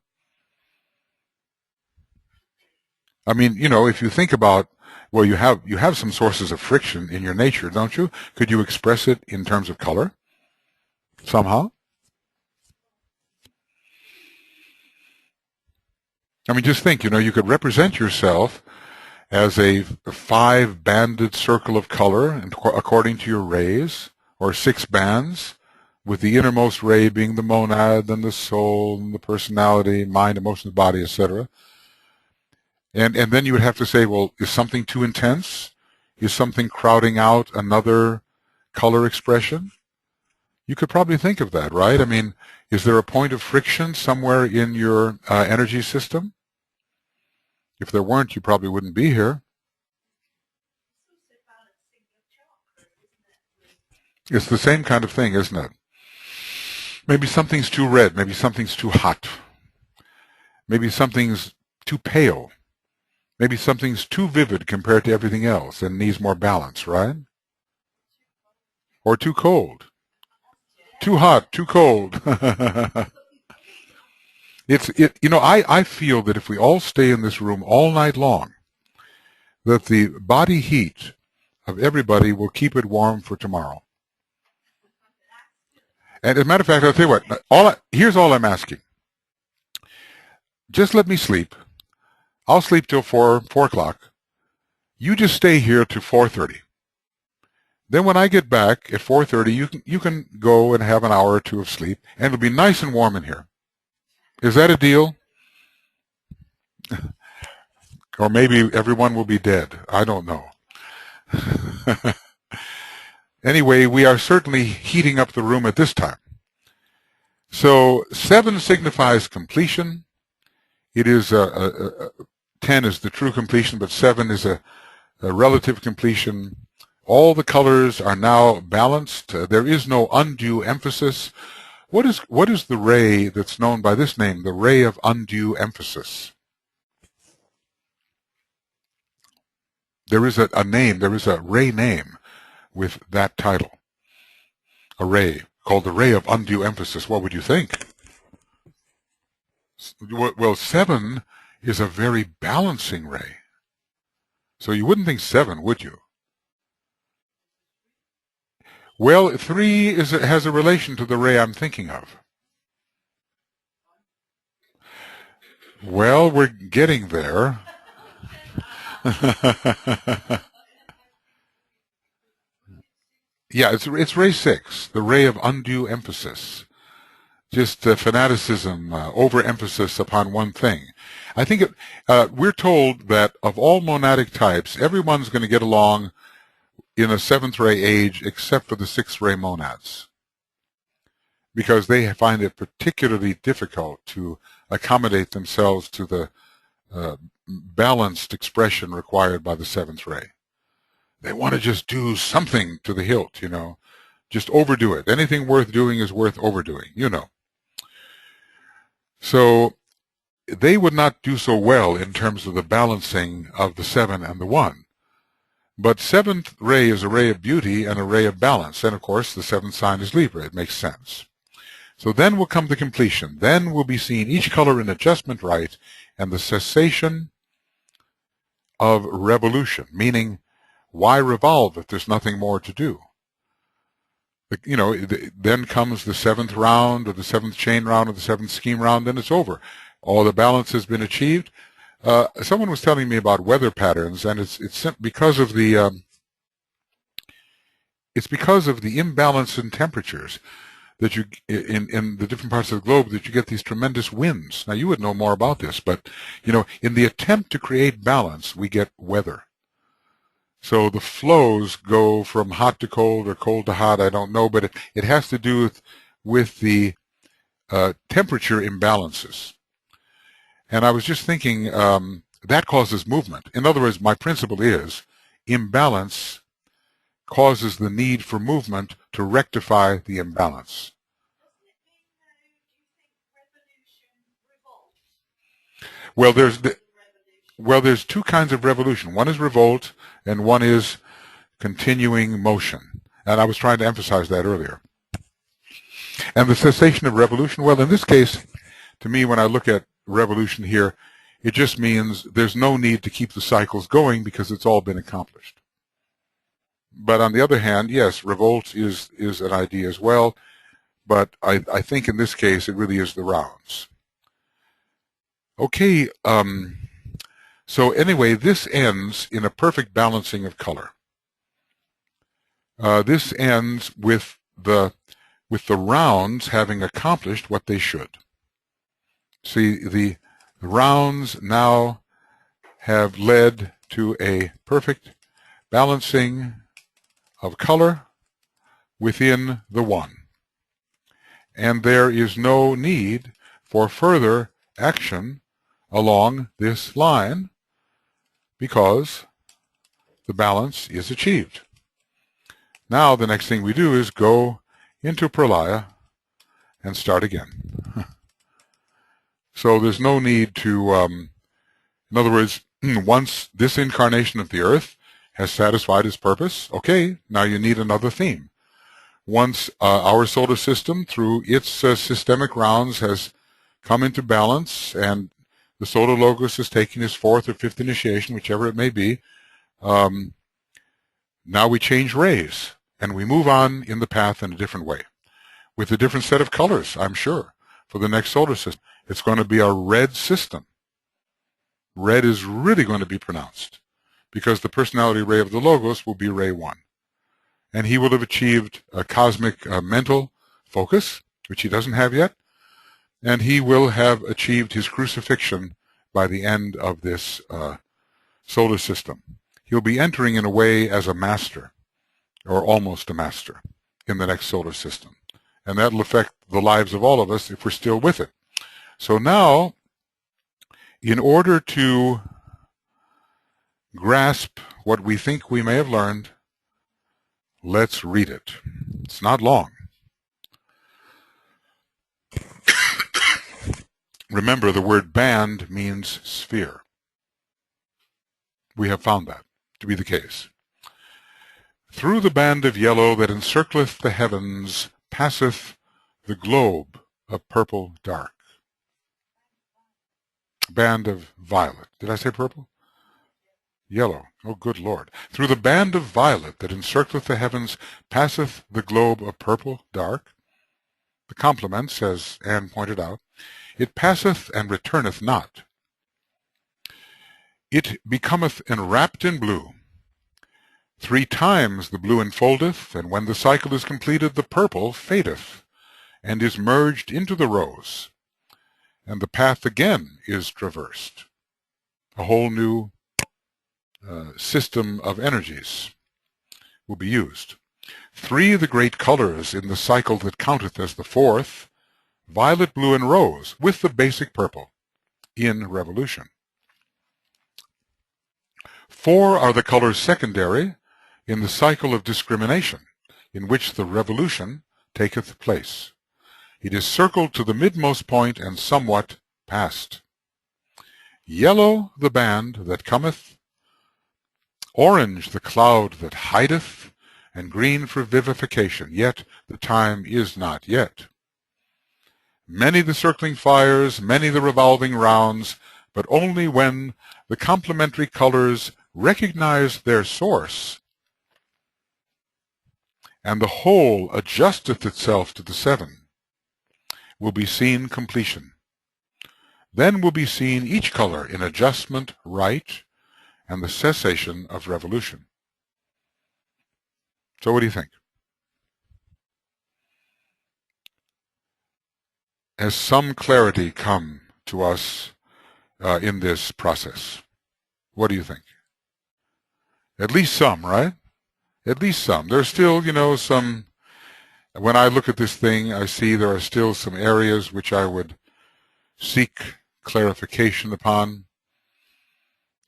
I mean, if you think about, well, you have some sources of friction in your nature, don't you? Could you express it in terms of color somehow? I mean, just think, you could represent yourself as a 5-banded circle of color according to your rays, or 6 bands, with the innermost ray being the monad, then the soul, and the personality, mind, emotions, body, etc. And then you would have to say, well, is something too intense? Is something crowding out another color expression? You could probably think of that, right? I mean, is there a point of friction somewhere in your energy system? If there weren't, you probably wouldn't be here. It's the same kind of thing, isn't it? Maybe something's too red. Maybe something's too hot. Maybe something's too pale. Maybe something's too vivid compared to everything else and needs more balance, right? Or too cold. Too hot, too cold. I feel that if we all stay in this room all night long, that the body heat of everybody will keep it warm for tomorrow. And as a matter of fact, I'll tell you what, here's all I'm asking. Just let me sleep. I'll sleep till 4 o'clock. You just stay here to 4:30. Then when I get back at 4:30, you can go and have an hour or 2 of sleep, and it'll be nice and warm in here. Is that a deal? Or maybe everyone will be dead. I don't know. Anyway, we are certainly heating up the room at this time. So 7 signifies completion. It is 10 is the true completion, but 7 is a relative completion. All the colors are now balanced. There is no undue emphasis. What is the ray that's known by this name, the ray of undue emphasis? There is a name, there is a ray name with that title. A ray called the ray of undue emphasis. What would you think? Well, 7 is a very balancing ray. So you wouldn't think 7, would you? Well, 3 has a relation to the ray I'm thinking of. Well, we're getting there. Yeah, it's ray 6, the ray of undue emphasis. Just fanaticism, overemphasis upon one thing. I think we're told that of all monadic types, everyone's going to get along in a 7th ray age except for the 6th ray monads. because they find it particularly difficult to accommodate themselves to the balanced expression required by the seventh ray. They want to just do something to the hilt, just overdo it. Anything worth doing is worth overdoing, So they would not do so well in terms of the balancing of the seven and the one. But seventh ray is a ray of beauty and a ray of balance. And of course, the seventh sign is Libra. It makes sense. So then will come the completion. Then will be seen each color in adjustment right and the cessation of revolution, meaning why revolve if there's nothing more to do? Then comes the seventh round or the seventh chain round or the seventh scheme round, then it's over. All the balance has been achieved. Someone was telling me about weather patterns, and it's because of the imbalance in temperatures that you in the different parts of the globe that you get these tremendous winds. Now you would know more about this, but in the attempt to create balance, we get weather. So the flows go from hot to cold or cold to hot. I don't know, but it has to do with the temperature imbalances. And I was just thinking that causes movement. In other words, my principle is imbalance causes the need for movement to rectify the imbalance. Well, there's two kinds of revolution. One is revolt, and one is continuing motion. And I was trying to emphasize that earlier. And the cessation of revolution, well, in this case, to me, when I look at revolution here, it just means there's no need to keep the cycles going because it's all been accomplished. But on the other hand, yes, revolt is an idea as well, but I think in this case it really is the rounds. Okay, so anyway, this ends in a perfect balancing of color. This ends with the rounds having accomplished what they should. See, the rounds now have led to a perfect balancing of color within the one. And there is no need for further action along this line because the balance is achieved. Now the next thing we do is go into Pralaya and start again. So there's no need to, in other words, once this incarnation of the Earth has satisfied its purpose, okay, now you need another theme. Once our solar system, through its systemic rounds, has come into balance and the solar logos is taking its fourth or fifth initiation, whichever it may be, now we change rays and we move on in the path in a different way with a different set of colors, I'm sure, for the next solar system. It's going to be a red system. Red is really going to be pronounced because the personality ray of the logos will be ray 1. And he will have achieved a cosmic mental focus, which he doesn't have yet, and he will have achieved his crucifixion by the end of this solar system. He'll be entering in a way as a master, or almost a master, in the next solar system. And that'll affect the lives of all of us if we're still with it. So now, in order to grasp what we think we may have learned, let's read it. It's not long. Remember, the word band means sphere. We have found that to be the case. Through the band of yellow that encircleth the heavens passeth the globe of purple dark. Band of violet. Did I say purple? Yellow. Oh, good Lord. Through the band of violet that encircleth the heavens passeth the globe of purple dark. The complement, as Anne pointed out, it passeth and returneth not. It becometh enwrapped in blue. 3 times the blue enfoldeth, and when the cycle is completed, the purple fadeth, and is merged into the rose, and the path again is traversed. A whole new system of energies will be used. 3 the great colors in the cycle that counteth as the 4th, violet, blue, and rose, with the basic purple, in revolution. 4 are the colors secondary in the cycle of discrimination, in which the revolution taketh place. It is circled to the midmost point and somewhat past. Yellow the band that cometh, orange the cloud that hideth, and green for vivification, yet the time is not yet. Many the circling fires, many the revolving rounds, but only when the complementary colors recognize their source, and the whole adjusteth itself to the 7, will be seen completion. Then will be seen each color in adjustment right, and the cessation of revolution. So what do you think? Has some clarity come to us in this process? What do you think? At least some, right? At least some. There's still, some. When I look at this thing, I see there are still some areas which I would seek clarification upon.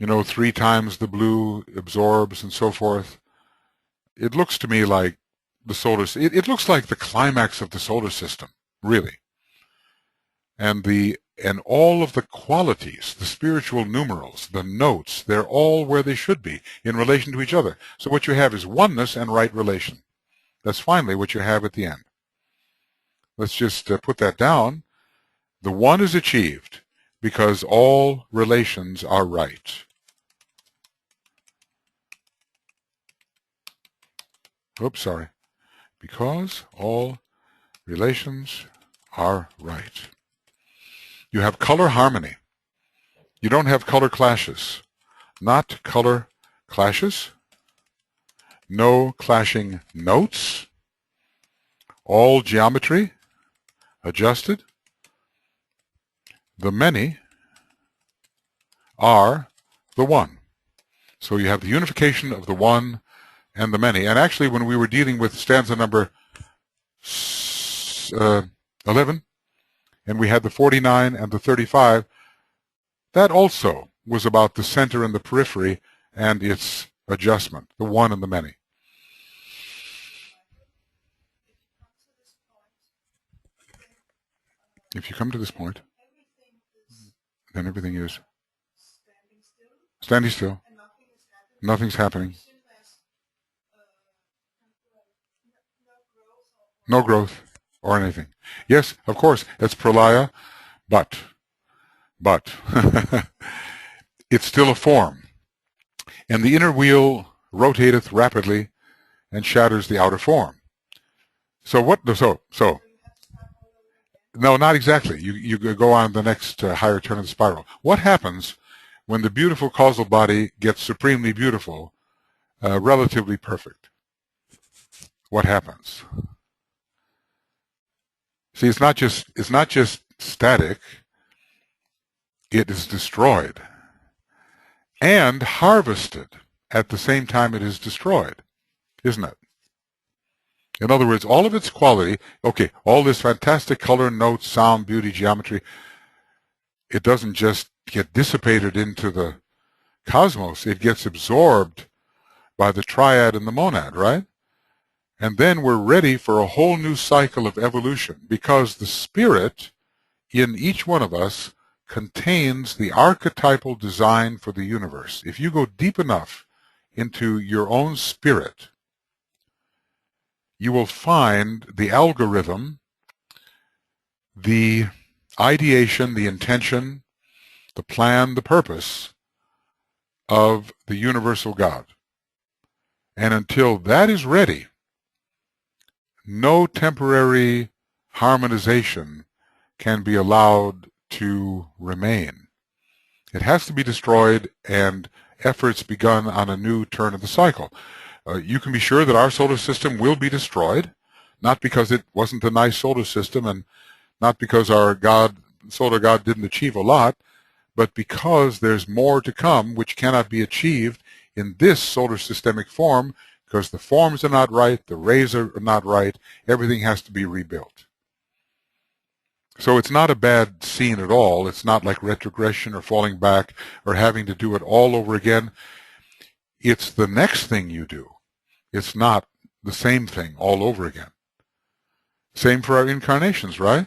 3 times the blue absorbs and so forth. It looks to me like the solar. It looks like the climax of the solar system, really. And all of the qualities, the spiritual numerals, the notes, they're all where they should be in relation to each other. So what you have is oneness and right relation. That's finally what you have at the end. Let's just put that down. The one is achieved because all relations are right. Oops, sorry. Because all relations are right. You have color harmony. You don't have color clashes. Not color clashes. No clashing notes. All geometry adjusted. The many are the one. So you have the unification of the one and the many. And actually, when we were dealing with stanza number 11, and we had the 49 and the 35, that also was about the center and the periphery and its adjustment, the one and the many. If you come to this point, then everything is standing still. Nothing's happening. No growth or anything. Yes, of course, it's pralaya, but it's still a form. And the inner wheel rotateth rapidly and shatters the outer form. So no, not exactly. You go on the next higher turn of the spiral. What happens when the beautiful causal body gets supremely beautiful, relatively perfect? What happens? See, it's not just static. It is destroyed and harvested at the same time it is destroyed, isn't it? In other words, all of its quality, okay, all this fantastic color, notes, sound, beauty, geometry, it doesn't just get dissipated into the cosmos. It gets absorbed by the triad and the monad, right? And then we're ready for a whole new cycle of evolution, because the spirit in each one of us contains the archetypal design for the universe. If you go deep enough into your own spirit, you will find the algorithm, the ideation, the intention, the plan, the purpose of the universal God. And until that is ready, no temporary harmonization can be allowed to remain. It has to be destroyed and efforts begun on a new turn of the cycle. You can be sure that our solar system will be destroyed, not because it wasn't a nice solar system and not because our solar God didn't achieve a lot, but because there's more to come which cannot be achieved in this solar systemic form because the forms are not right, the rays are not right, everything has to be rebuilt. So it's not a bad scene at all. It's not like retrogression or falling back or having to do it all over again. It's the next thing you do. It's not the same thing all over again. Same for our incarnations, right?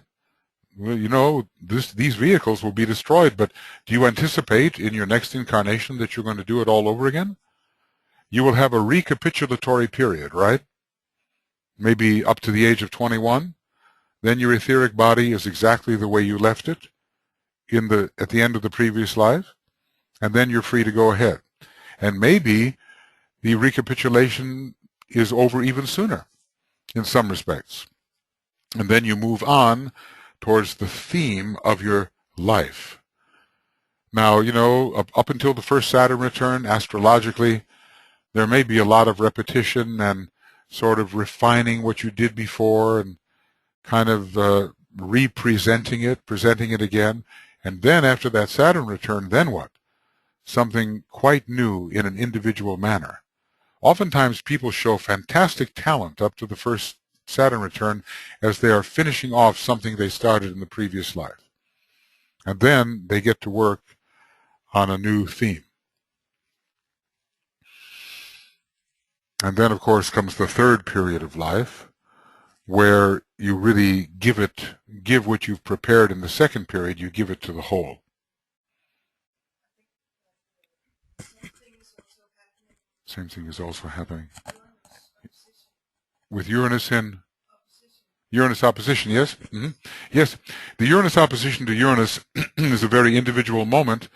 Well, you know, these vehicles will be destroyed, but do you anticipate in your next incarnation that you're going to do it all over again? You will have a recapitulatory period, right? Maybe up to the age of 21. Then your etheric body is exactly the way you left it at the end of the previous life, and then you're free to go ahead. And maybe the recapitulation is over even sooner in some respects. And then you move on towards the theme of your life. Now, you know, up until the first Saturn return, astrologically, there may be a lot of repetition and sort of refining what you did before and kind of representing it, presenting it again. And then after that Saturn return, then what? Something quite new in an individual manner. Oftentimes people show fantastic talent up to the first Saturn return as they are finishing off something they started in the previous life. And then they get to work on a new theme. And then, of course, comes the third period of life, where you really give what you've prepared in the second period, you give it to the whole. Same thing is also happening. With Uranus in Uranus opposition, yes? Mm-hmm. Yes, the Uranus opposition to Uranus is a very individual moment,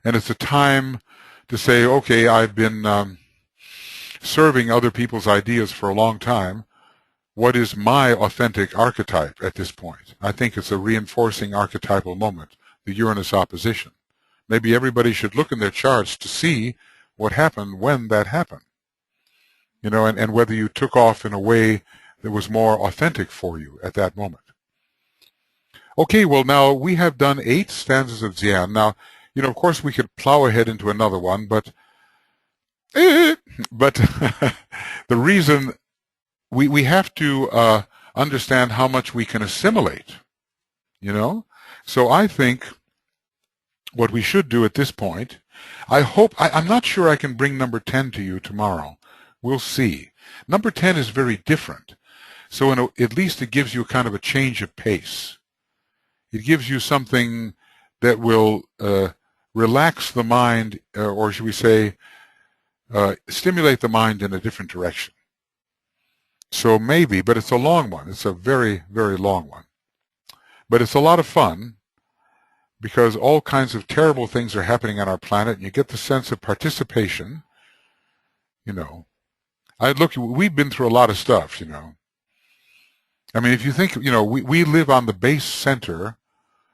and it's a time to say, okay, I've been serving other people's ideas for a long time. What is my authentic archetype at this point? I think it's a reinforcing archetypal moment, the Uranus opposition. Maybe everybody should look in their charts to see what happened when that happened. You know, and whether you took off in a way that was more authentic for you at that moment. Okay, well, now we have done 8 stanzas of Dzyan. Now, you know, of course we could plow ahead into another one, but the reason we have to understand how much we can assimilate, you know? So I think what we should do at this point, I'm not sure I can bring number 10 to you tomorrow. We'll see. Number 10 is very different. So at least it gives you kind of a change of pace. It gives you something that will relax the mind, or should we say, stimulate the mind in a different direction. So maybe, but it's a long one. It's a very, very long one. But it's a lot of fun because all kinds of terrible things are happening on our planet, and you get the sense of participation. You know, we've been through a lot of stuff, you know. I mean, if you think, you know, we live on the base center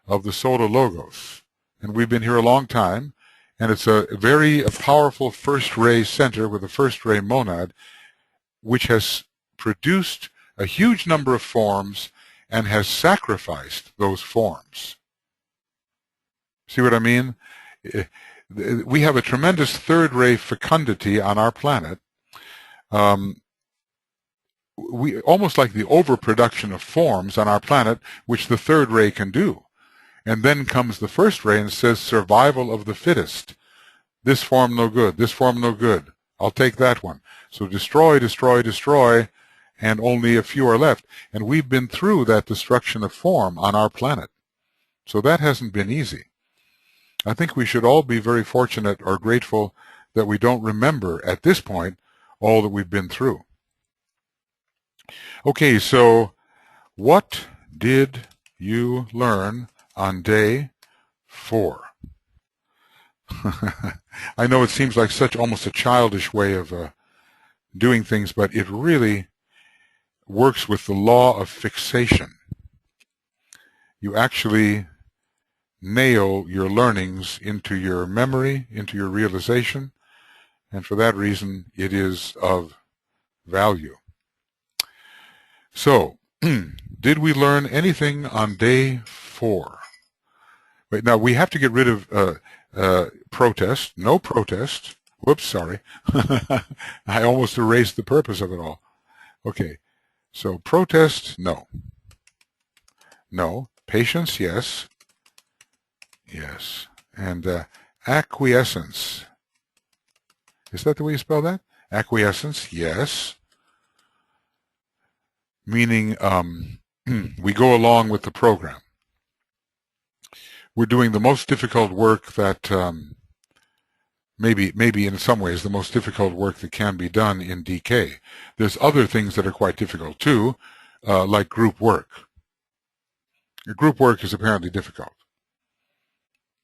of the Solar Logos, and we've been here a long time, and it's a very powerful first ray center with a first ray monad, which has produced a huge number of forms and has sacrificed those forms. See what I mean? We have a tremendous third ray fecundity on our planet. We almost like the overproduction of forms on our planet, which the third ray can do. And then comes the first ray and says survival of the fittest. This form no good, this form no good. I'll take that one. So destroy, destroy, destroy, and only a few are left. And we've been through that destruction of form on our planet. So that hasn't been easy. I think we should all be very fortunate or grateful that we don't remember at this point all that we've been through. Okay, so what did you learn on day 4? I know it seems like such almost a childish way of doing things, but it really works with the law of fixation. You actually nail your learnings into your memory, into your realization, and for that reason it is of value. So, did we learn anything on day 4? Wait, now we have to get rid of protest, no protest, Whoops, sorry. I almost erased the purpose of it all. Okay, so protest, no. No. Patience, yes. Yes. And acquiescence. Is that the way you spell that? Acquiescence, yes. Meaning we go along with the program. We're doing the most difficult work that maybe in some ways the most difficult work that can be done in DK. There's other things that are quite difficult too, like group work. Group work is apparently difficult.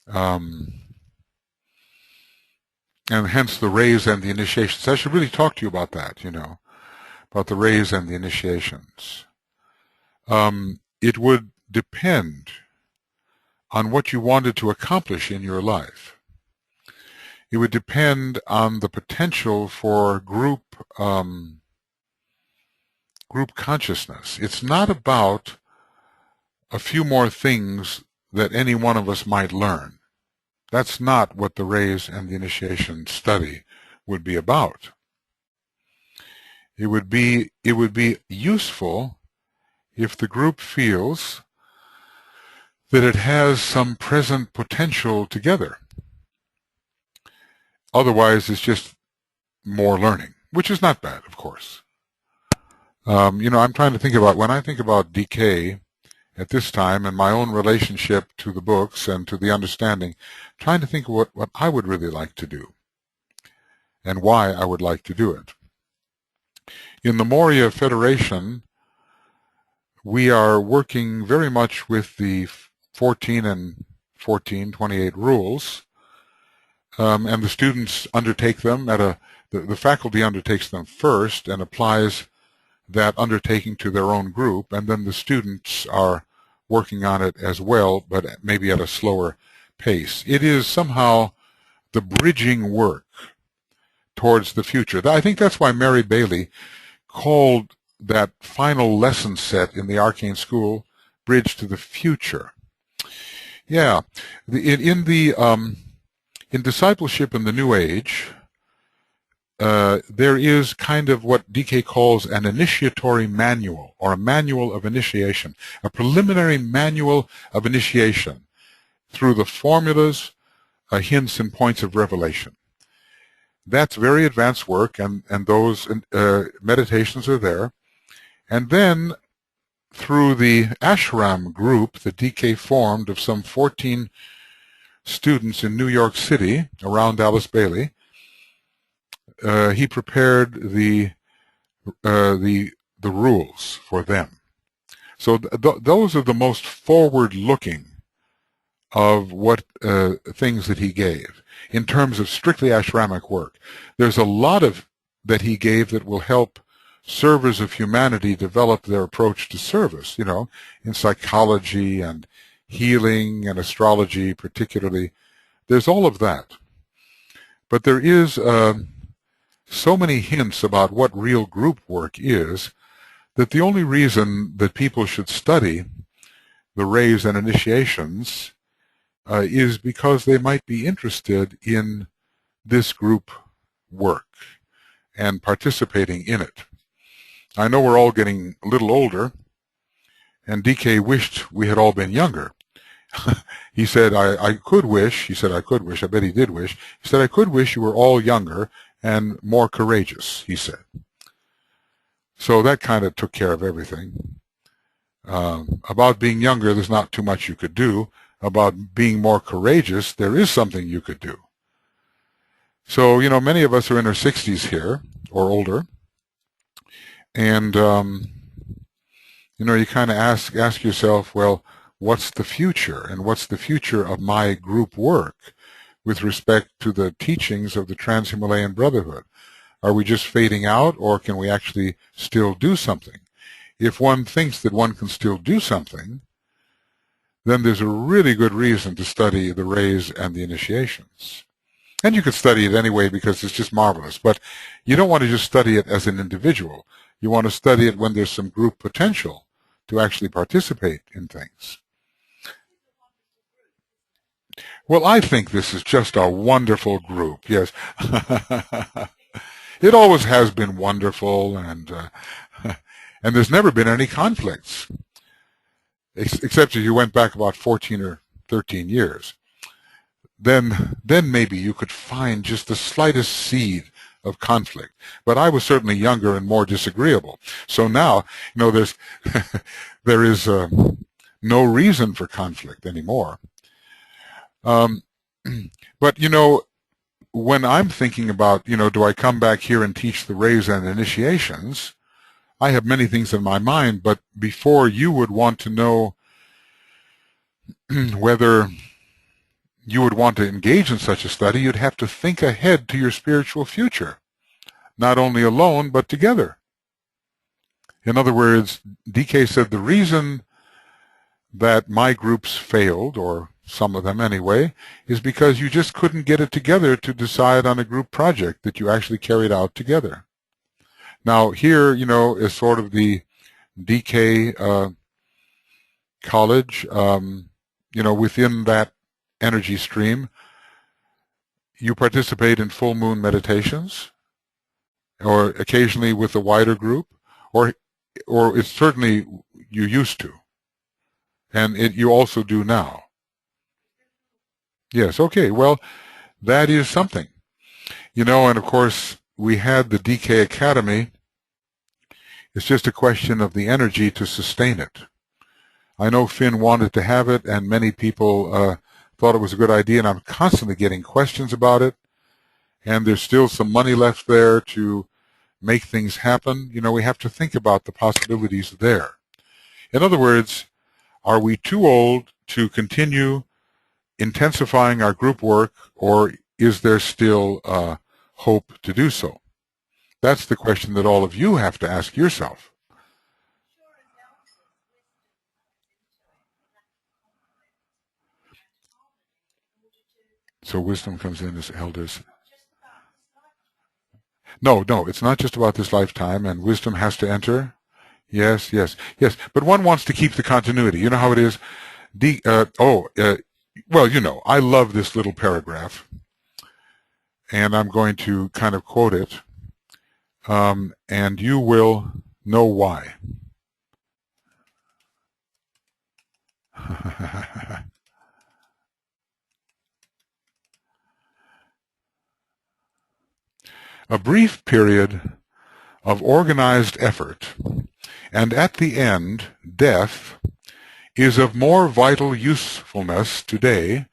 And hence the rays and the initiations. I should really talk to you about that, about the rays and the initiations. It would depend on what you wanted to accomplish in your life. It would depend on the potential for group consciousness. It's not about a few more things that any one of us might learn. That's not what the rays and the initiation study would be about. It would be useful if the group feels that it has some present potential together. Otherwise, it's just more learning, which is not bad, of course. I'm trying to think about, when I think about DK at this time and my own relationship to the books and to the understanding, trying to think of what I would really like to do and why I would like to do it. In the Morya Federation, we are working very much with the 28 rules, and the students undertake them the faculty undertakes them first and applies that undertaking to their own group, and then the students are working on it as well, but maybe at a slower pace. It is somehow the bridging work towards the future. I think that's why Mary Bailey called that final lesson set in the Arcane School Bridge to the Future. Yeah, in discipleship in the New Age, there is kind of what DK calls an initiatory manual, or a manual of initiation, a preliminary manual of initiation through the formulas, hints, and points of revelation. That's very advanced work, and those meditations are there. And then through the ashram group that DK formed of some 14 students in New York City around Alice Bailey, he prepared the rules for them. So those are the most forward-looking of what things that he gave in terms of strictly ashramic work. There's a lot of that he gave that will help servers of humanity develop their approach to service, in psychology and healing and astrology particularly. There's all of that. But there is so many hints about what real group work is that the only reason that people should study the rays and initiations is because they might be interested in this group work and participating in it. I know we're all getting a little older, and DK wished we had all been younger. He said, I could wish, he said, I could wish, I bet he did wish, he said, I could wish you were all younger and more courageous, he said. So that kind of took care of everything. About being younger, there's not too much you could do. About being more courageous, there is something you could do. So, many of us are in our 60s here, or older, and, you kind of ask yourself, well, what's the future, and what's the future of my group work with respect to the teachings of the Trans-Himalayan Brotherhood? Are we just fading out, or can we actually still do something? If one thinks that one can still do something, then there's a really good reason to study the rays and the initiations. And you could study it anyway because it's just marvelous, but you don't want to just study it as an individual. You want to study it when there's some group potential to actually participate in things. Well, I think this is just a wonderful group, yes. It always has been wonderful, and and there's never been any conflicts, except if you went back about 14 or 13 years. Then maybe you could find just the slightest seed of conflict. But I was certainly younger and more disagreeable. So now, there's there is no reason for conflict anymore. But when I'm thinking about, do I come back here and teach the rays and initiations, I have many things in my mind, but before you would want to know whether you would want to engage in such a study, you'd have to think ahead to your spiritual future, not only alone, but together. In other words, DK said the reason that my groups failed, or some of them anyway, is because you just couldn't get it together to decide on a group project that you actually carried out together. Now here, is sort of the DK college, within that energy stream. You participate in full moon meditations, or occasionally with a wider group, or it's certainly you used to, and you also do now. Yes, okay, well, that is something. And of course, we had the DK Academy. It's just a question of the energy to sustain it. I know Finn wanted to have it, and many people thought it was a good idea, and I'm constantly getting questions about it. And there's still some money left there to make things happen. We have to think about the possibilities there. In other words, are we too old to continue intensifying our group work, or is there still hope to do so? That's the question that all of you have to ask yourself. So wisdom comes in as elders. No, it's not just about this lifetime, and wisdom has to enter. Yes. But one wants to keep the continuity. You know how it is? Well, I love this little paragraph, and I'm going to kind of quote it, and you will know why. A brief period of organized effort, and at the end, death, is of more vital usefulness today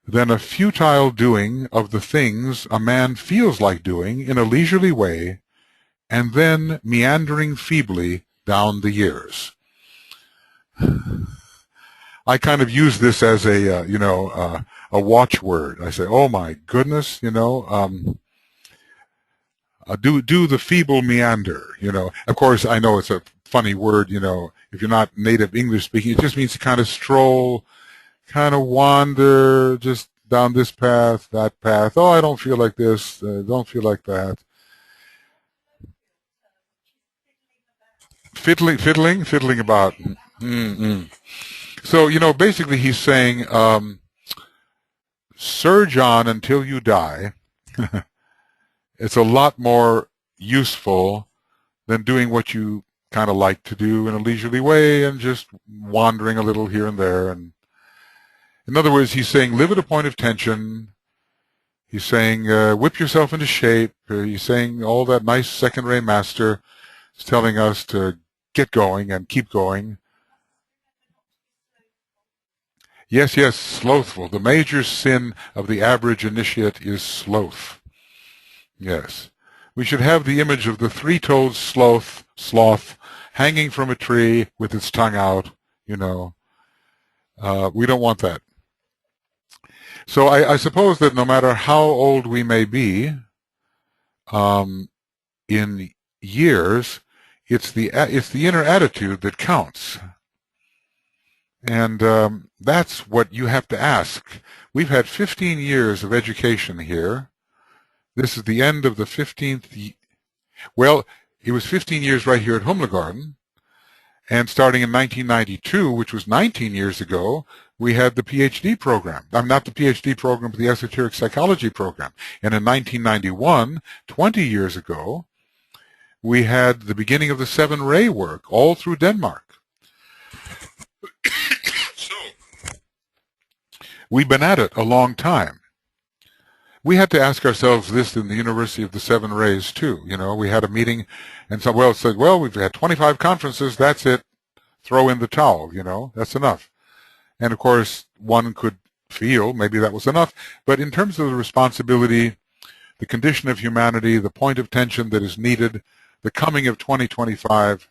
than a futile doing of the things a man feels like doing in a leisurely way, and then meandering feebly down the years. I kind of use this as a watchword. I say, oh my goodness, do the feeble meander, Of course, I know it's a funny word, if you're not native English speaking, it just means to kind of stroll, kind of wander just down this path, that path. Oh, I don't feel like this, don't feel like that. Fiddling about. So, basically he's saying, surge on until you die. It's a lot more useful than doing what you kind of like to do in a leisurely way and just wandering a little here and there. And in other words, he's saying live at a point of tension. He's saying whip yourself into shape. He's saying all that nice second ray master is telling us to get going and keep going. Yes, slothful. The major sin of the average initiate is sloth. Yes. We should have the image of the three-toed sloth, hanging from a tree with its tongue out, We don't want that. So I suppose that no matter how old we may be, in years, it's the inner attitude that counts. And that's what you have to ask. We've had 15 years of education here. This is the end of the 15th. Well, it was 15 years right here at Humlegarden. And starting in 1992, which was 19 years ago, we had the PhD program. Not the PhD program, but the Esoteric Psychology program. And in 1991, 20 years ago, we had the beginning of the 7-ray work all through Denmark. So, we've been at it a long time. We had to ask ourselves this in the University of the 7 Rays too. You know, we had a meeting and someone else said, well, we've had 25 conferences, that's it. Throw in the towel, you know, that's enough. And of course, one could feel maybe that was enough. But in terms of the responsibility, the condition of humanity, the point of tension that is needed, the coming of 2025,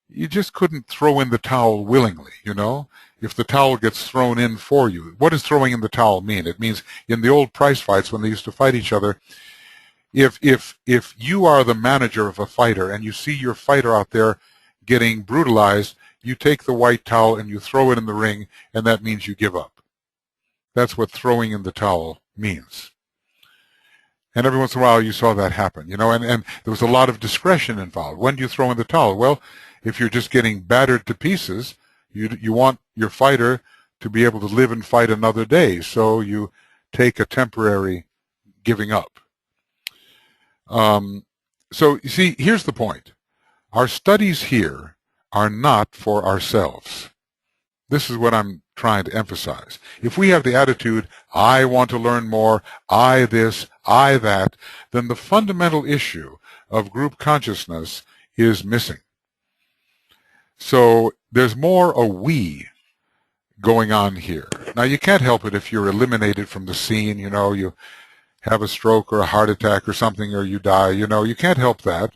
you just couldn't throw in the towel willingly, you know. If the towel gets thrown in for you, what does throwing in the towel mean? It means in the old prize fights when they used to fight each other, if you are the manager of a fighter and you see your fighter out there getting brutalized, you take the white towel and you throw it in the ring, and that means you give up. That's what throwing in the towel means. And every once in a while you saw that happen, you know, and there was a lot of discretion involved. When do you throw in the towel? Well, if you're just getting battered to pieces, you want your fighter to be able to live and fight another day, so you take a temporary giving up. So, you see, here's the point. Our studies here are not for ourselves. This is what I'm trying to emphasize. If we have the attitude, I want to learn more, I this, I that, then the fundamental issue of group consciousness is missing. So there's more a we going on here. Now, you can't help it if you're eliminated from the scene, you know, you have a stroke or a heart attack or something, or you die, you know, you can't help that.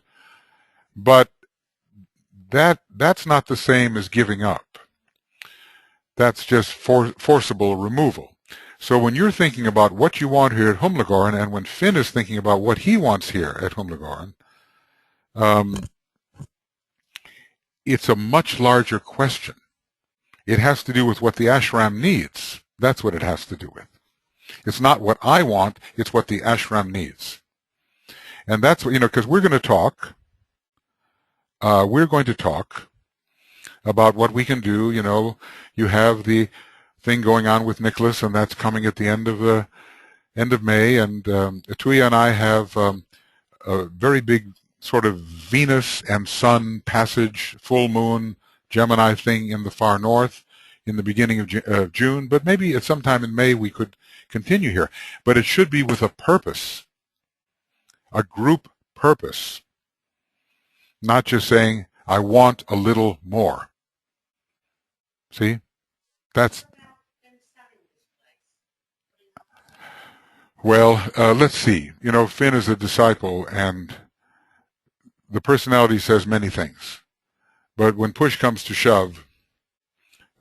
But that's not the same as giving up. That's just forcible removal. So when you're thinking about what you want here at Humlegården, and when Finn is thinking about what he wants here at Humlegården, it's a much larger question. It has to do with what the ashram needs. That's what it has to do with. It's not what I want, it's what the ashram needs. And that's what, you know, because we're going to talk about what we can do. You know, you have the thing going on with Nicholas, and that's coming at the end of May, and Atuya and I have a very big sort of Venus and Sun passage, full moon, Gemini thing in the far north in the beginning of June, but maybe at some time in May we could continue here. But it should be with a purpose, a group purpose, not just saying, I want a little more. See? That's... Well, let's see. You know, Finn is a disciple, and the personality says many things. But when push comes to shove,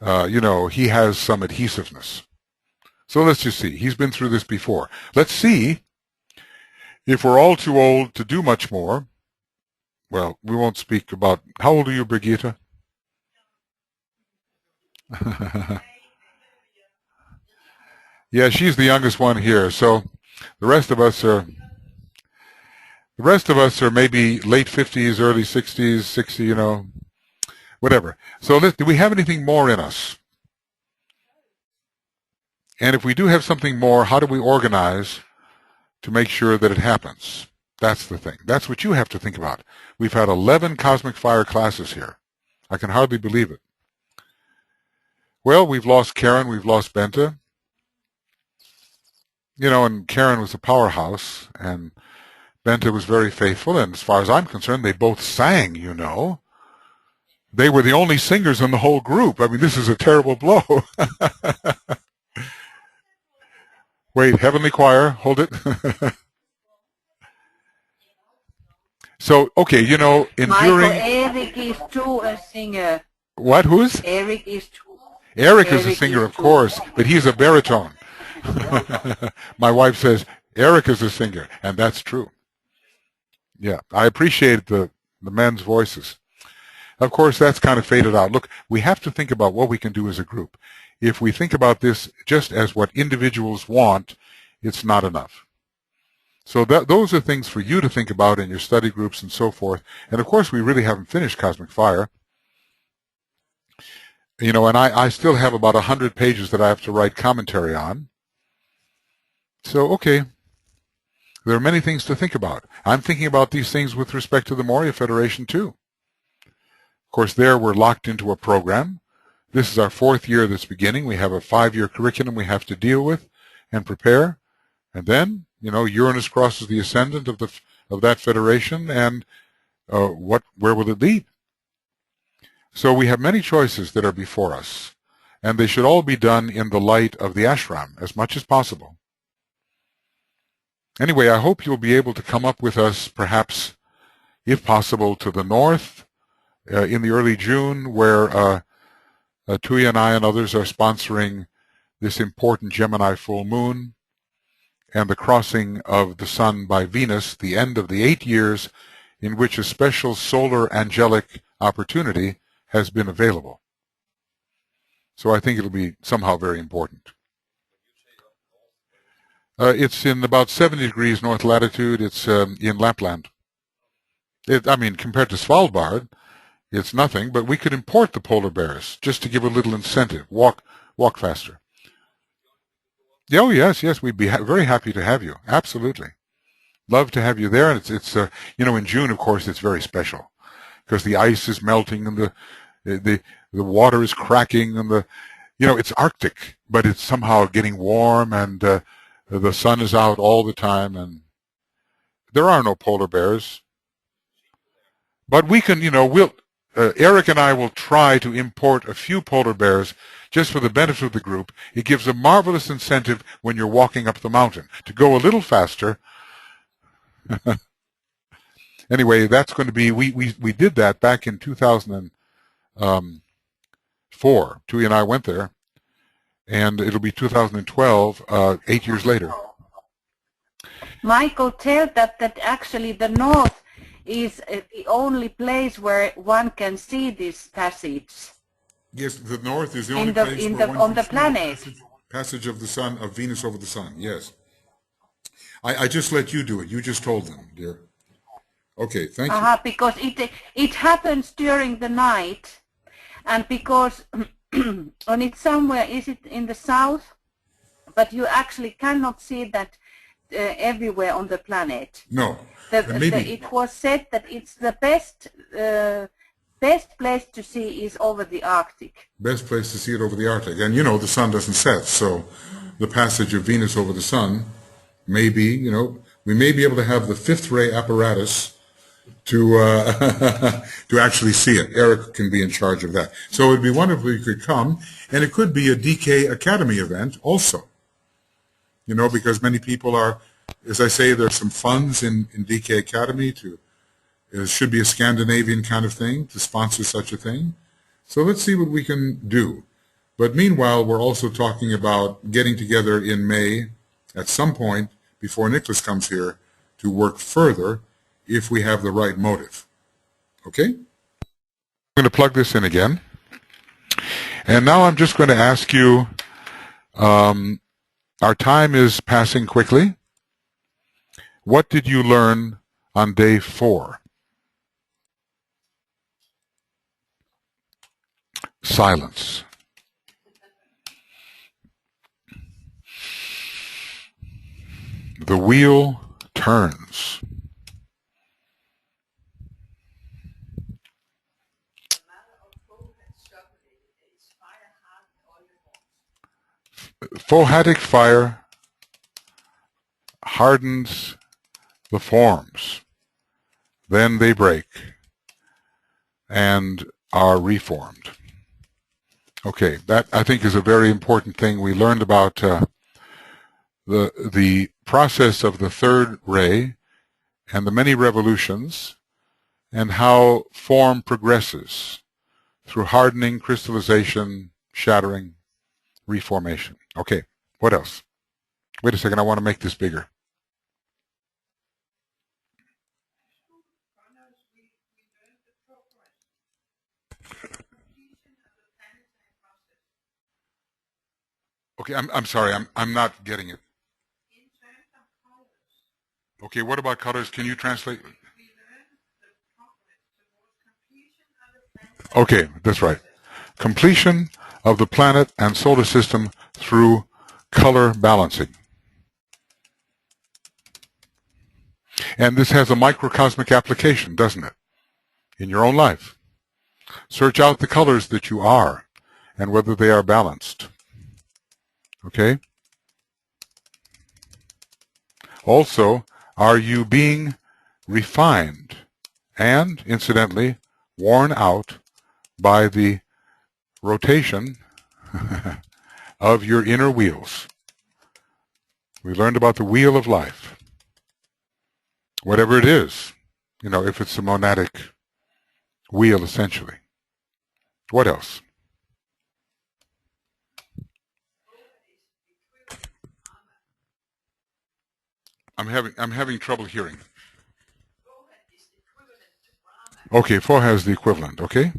you know, he has some adhesiveness. So let's just see. He's been through this before. Let's see if we're all too old to do much more. Well, we won't speak about... How old are you, Brigitte? Yeah, she's the youngest one here. So the rest of us are maybe late 50s, early 60s, 60, you know, whatever. So do we have anything more in us? And if we do have something more, how do we organize to make sure that it happens? That's the thing. That's what you have to think about. We've had 11 Cosmic Fire classes here. I can hardly believe it. Well, we've lost Karen, we've lost Bente. You know, and Karen was a powerhouse, and Bente was very faithful, and as far as I'm concerned, they both sang, you know. They were the only singers in the whole group. I mean, this is a terrible blow. Wait, Heavenly Choir, hold it. So, okay, you know, enduring... Michael, Eric is too a singer. What, who's? Eric is too. Eric is a singer, of course, but he's a baritone. My wife says, Eric is a singer, and that's true. Yeah, I appreciate the men's voices. Of course, that's kind of faded out. Look, we have to think about what we can do as a group. If we think about this just as what individuals want, it's not enough. So those are things for you to think about in your study groups and so forth. And of course, we really haven't finished Cosmic Fire. You know, and I still have about 100 pages that I have to write commentary on. So, okay, there are many things to think about. I'm thinking about these things with respect to the Morya Federation, too. Of course, there we're locked into a program. This is our 4th year that's beginning. We have a 5-year curriculum we have to deal with and prepare. And then, you know, Uranus crosses the ascendant of that federation, and where will it lead? So we have many choices that are before us, and they should all be done in the light of the ashram as much as possible. Anyway, I hope you'll be able to come up with us, perhaps, if possible, to the north in the early June, where Tuya and I and others are sponsoring this important Gemini full moon and the crossing of the sun by Venus, the end of the 8 years in which a special solar angelic opportunity has been available. So I think it'll be somehow very important. It's in about 70 degrees north latitude. It's in Lapland. I mean, compared to Svalbard, it's nothing, but we could import the polar bears just to give a little incentive. Walk faster. Yeah, oh, yes, we'd be very happy to have you. Absolutely. Love to have you there. And it's you know, in June, of course, it's very special because the ice is melting and the water is cracking and you know, it's Arctic, but it's somehow getting warm, and the sun is out all the time, and there are no polar bears. But we can, you know, Eric and I will try to import a few polar bears just for the benefit of the group. It gives a marvelous incentive when you're walking up the mountain to go a little faster. Anyway, that's going to be, we did that back in 2004. Tui and I went there, and it'll be 2012, 8 years later. Michael, tell that actually the north is the only place where one can see this passage. Yes, the north is the only place where one on can the planet. see the passage of the sun, of Venus over the sun. Yes. I just let you do it. You just told them, dear. Okay, thank you. Because it happens during the night, and because and it's somewhere, is it in the south? But you actually cannot see that everywhere on the planet. No. It was said that it's the best place to see is over the Arctic. Best place to see it over the Arctic. And you know, the sun doesn't set, so the passage of Venus over the sun may be, you know, we may be able to have the 5th ray apparatus to to actually see it. Eric can be in charge of that. So it would be wonderful if you could come, and it could be a DK Academy event also. You know, because many people are, as I say, there's some funds in DK Academy it should be a Scandinavian kind of thing to sponsor such a thing. So let's see what we can do. But meanwhile, we're also talking about getting together in May at some point before Nicholas comes here to work further if we have the right motive. Okay? I'm going to plug this in again. And now I'm just going to ask you, our time is passing quickly. What did you learn on day 4? Silence. The wheel turns. Phohatic fire hardens the forms. Then they break and are reformed. Okay, that I think is a very important thing. We learned about the process of the 3rd ray and the many revolutions and how form progresses through hardening, crystallization, shattering, reformation. Okay, what else? Wait a second, I want to make this bigger. Okay, I'm sorry, I'm not getting it. Okay, what about colors? Can you translate? Okay, that's right. completion of the planet and solar system through color balancing. And this has a microcosmic application, doesn't it? In your own life. Search out the colors that you are and whether they are balanced. Okay? Also, are you being refined and, incidentally, worn out by the rotation of your inner wheels? We learned about the wheel of life. Whatever it is, you know, if it's a monadic wheel, essentially. What else? I'm having trouble hearing. Okay, four has the equivalent. Okay.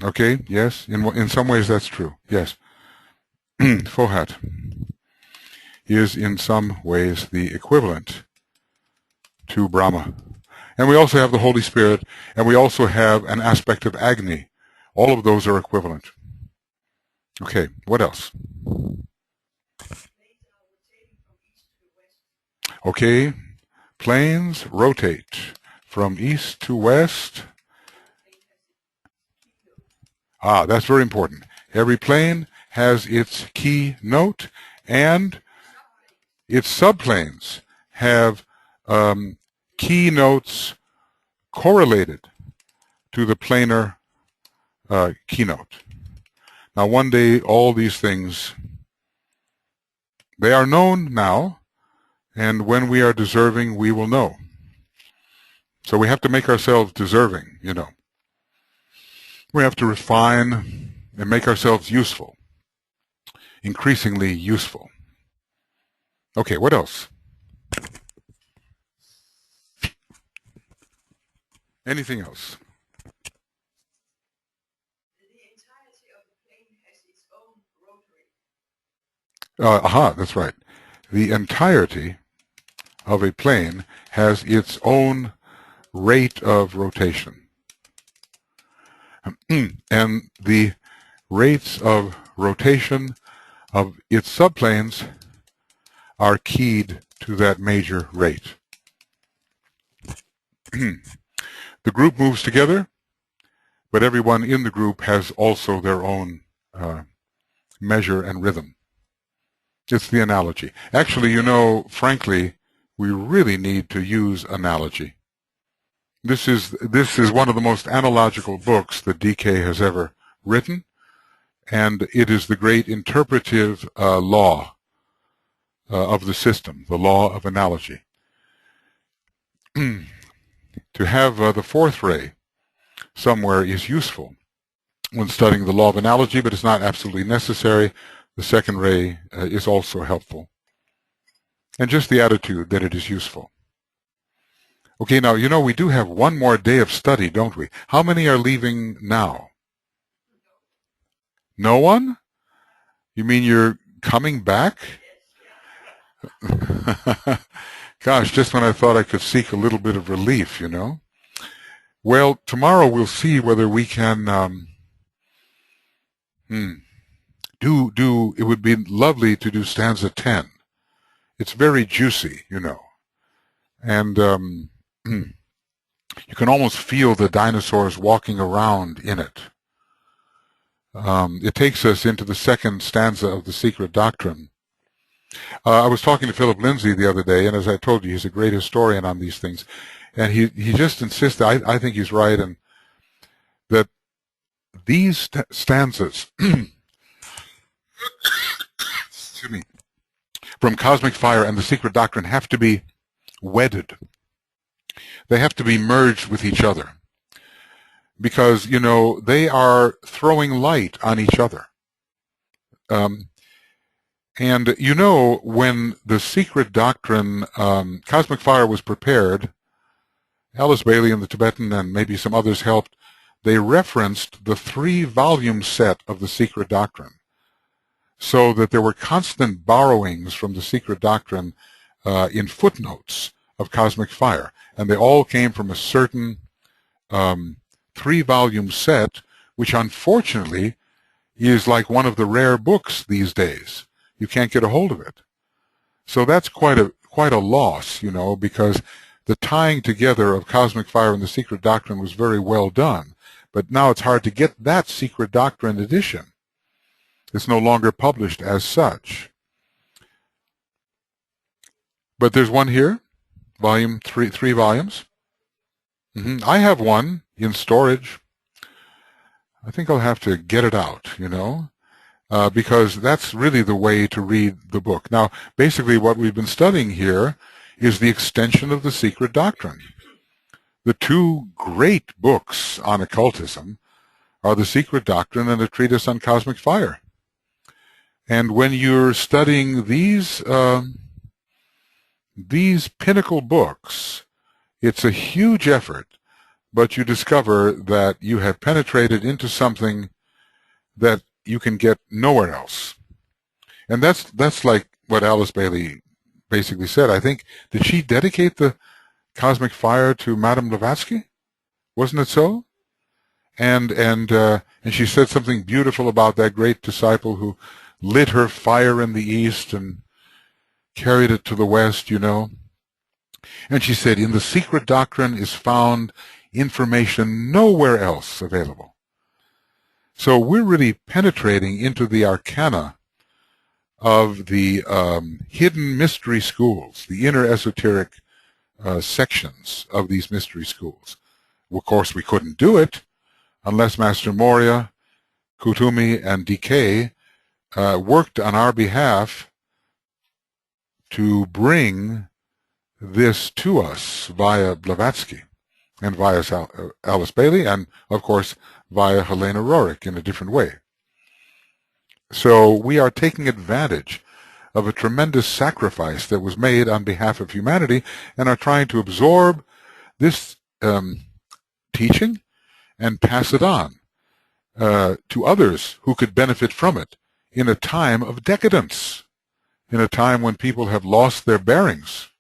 Okay. Yes. In some ways that's true. Yes. Fohat is in some ways the equivalent to Brahma. And we also have the Holy Spirit, and we also have an aspect of Agni. All of those are equivalent. Okay, what else? Okay, planes rotate from east to west. Ah, that's very important. Every plane has its key note, and its subplanes have keynotes correlated to the planar keynote. Now, one day, all these things, they are known now, and when we are deserving, we will know. So we have to make ourselves deserving, you know. We have to refine and make ourselves useful, increasingly useful. Okay, what else? Anything else? That's right. The entirety of a plane has its own rate of rotation. And the rates of rotation of its subplanes are keyed to that major rate. The group moves together, but everyone in the group has also their own measure and rhythm. It's the analogy. Actually, you know, frankly, we really need to use analogy. This is one of the most analogical books that DK has ever written, and it is the great interpretive law of the system, the law of analogy. To have the fourth ray somewhere is useful when studying the law of analogy, but it's not absolutely necessary. The second ray is also helpful. And just the attitude that it is useful. Okay, now, you know, we do have one more day of study, don't we? How many are leaving now? No one? You mean you're coming back? Gosh, just when I thought I could seek a little bit of relief, you know. Well, tomorrow we'll see whether we can it would be lovely to do stanza 10. It's very juicy, you know. And you can almost feel the dinosaurs walking around in it. It takes us into the second stanza of the Secret Doctrine. I was talking to Philip Lindsay the other day, and as I told you, he's a great historian on these things. And he just insists, I think he's right, and that these stanzas excuse me, from Cosmic Fire and the Secret Doctrine have to be wedded. They have to be merged with each other. Because, you know, they are throwing light on each other. And, you know, when the Secret Doctrine, Cosmic Fire was prepared, Alice Bailey and the Tibetan and maybe some others helped, they referenced the 3-volume set of the Secret Doctrine, so that there were constant borrowings from the Secret Doctrine in footnotes of Cosmic Fire, and they all came from a certain 3-volume set, which unfortunately is like one of the rare books these days. You can't get a hold of it. So that's quite a loss, you know, because the tying together of Cosmic Fire and the Secret Doctrine was very well done. But now it's hard to get that Secret Doctrine edition. It's no longer published as such. But there's one here, volume 3 volumes. I have one in storage. I think I'll have to get it out, you know, because that's really the way to read the book. Now, basically what we've been studying here is the extension of the Secret Doctrine. The two great books on occultism are the Secret Doctrine and the Treatise on Cosmic Fire. And when you're studying these pinnacle books, it's a huge effort, but you discover that you have penetrated into something that you can get nowhere else. And that's like what Alice Bailey basically said. I think, did she dedicate the Cosmic Fire to Madame Blavatsky? Wasn't it so? And she said something beautiful about that great disciple who lit her fire in the East and carried it to the West, you know. And she said, in the Secret Doctrine is found information nowhere else available. So we're really penetrating into the arcana of the hidden mystery schools, the inner esoteric sections of these mystery schools. Of course, we couldn't do it unless Master Morya, Kutumi, and DK worked on our behalf to bring this to us via Blavatsky and via Alice Bailey and, of course, via Helena Roerich in a different way. So we are taking advantage of a tremendous sacrifice that was made on behalf of humanity and are trying to absorb this teaching and pass it on to others who could benefit from it in a time of decadence, in a time when people have lost their bearings,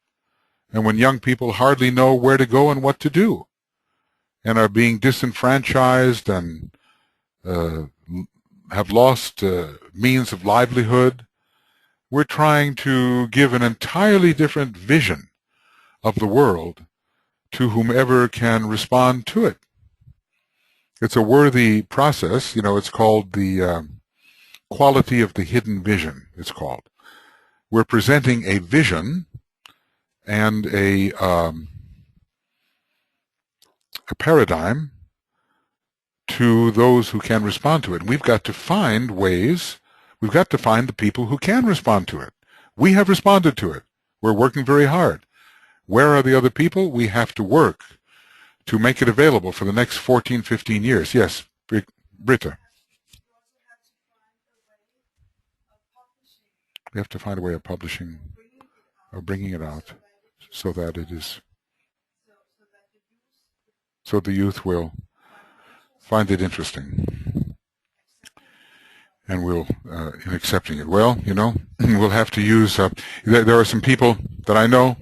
and when young people hardly know where to go and what to do, and are being disenfranchised and have lost means of livelihood. We're trying to give an entirely different vision of the world to whomever can respond to it. It's a worthy process. You know, it's called the quality of the hidden vision, it's called. We're presenting a vision and a paradigm to those who can respond to it. And we've got to find ways, we've got to find the people who can respond to it. We have responded to it. We're working very hard. Where are the other people? We have to work to make it available for the next 14, 15 years. Yes, Britta. We have to find a way of publishing, or bringing it out, so that it is, so the youth will find it interesting and will in accepting it. Well, you know, we'll have to use, there are some people that I know,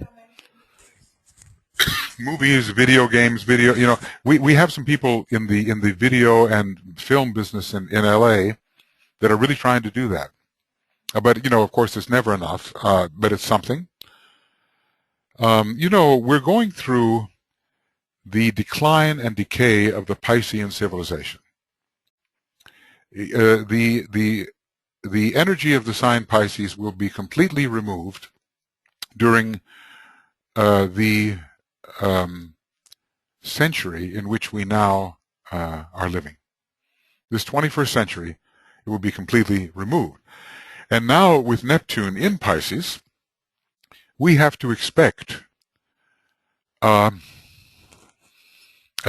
movies, video games, you know, we have some people in the video and film business in LA that are really trying to do that. But, you know, of course, it's never enough, but it's something. You know, we're going through the decline and decay of the Piscean civilization. The energy of the sign Pisces will be completely removed during the century in which we now are living. This 21st century, it will be completely removed. And now with Neptune in Pisces, we have to expect a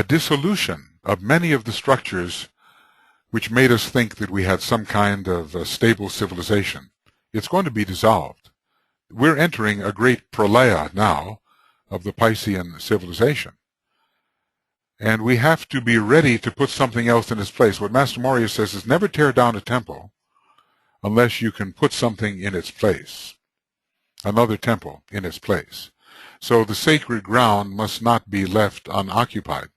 dissolution of many of the structures which made us think that we had some kind of stable civilization. It's going to be dissolved. We're entering a great pralaya now of the Piscean civilization. And we have to be ready to put something else in its place. What Master Morya says is never tear down a temple unless you can put something in its place, another temple in its place. So the sacred ground must not be left unoccupied.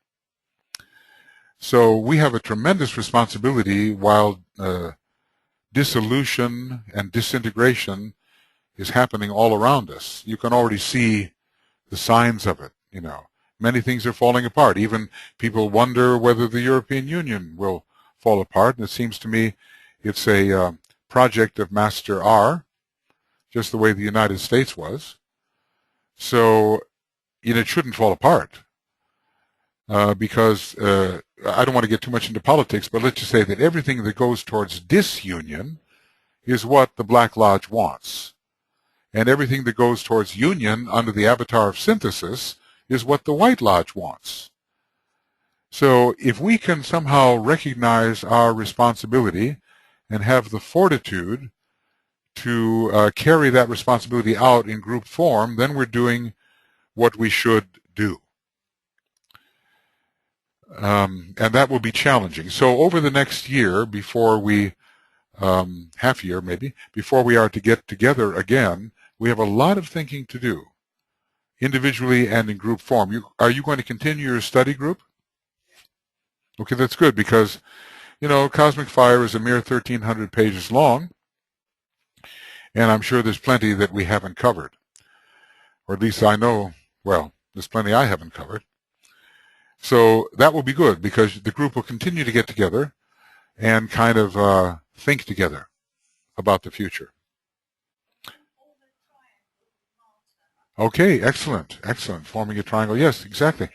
So we have a tremendous responsibility while dissolution and disintegration is happening all around us. You can already see the signs of it, you know. Many things are falling apart. Even people wonder whether the European Union will fall apart. And it seems to me it's a project of Master R, just the way the United States was. So, you know, it shouldn't fall apart because I don't want to get too much into politics, but let's just say that everything that goes towards disunion is what the Black Lodge wants. And everything that goes towards union under the avatar of synthesis is what the White Lodge wants. So if we can somehow recognize our responsibility and have the fortitude to carry that responsibility out in group form, then we're doing what we should do. And that will be challenging. So over the next year, before we, half year maybe, before we are to get together again, we have a lot of thinking to do, individually and in group form. Are you going to continue your study group? Okay, that's good, because, you know, Cosmic Fire is a mere 1,300 pages long, and I'm sure there's plenty that we haven't covered. Or at least I know, well, there's plenty I haven't covered. So that will be good, because the group will continue to get together and kind of think together about the future. Okay, excellent, excellent. Forming a triangle. Yes, exactly.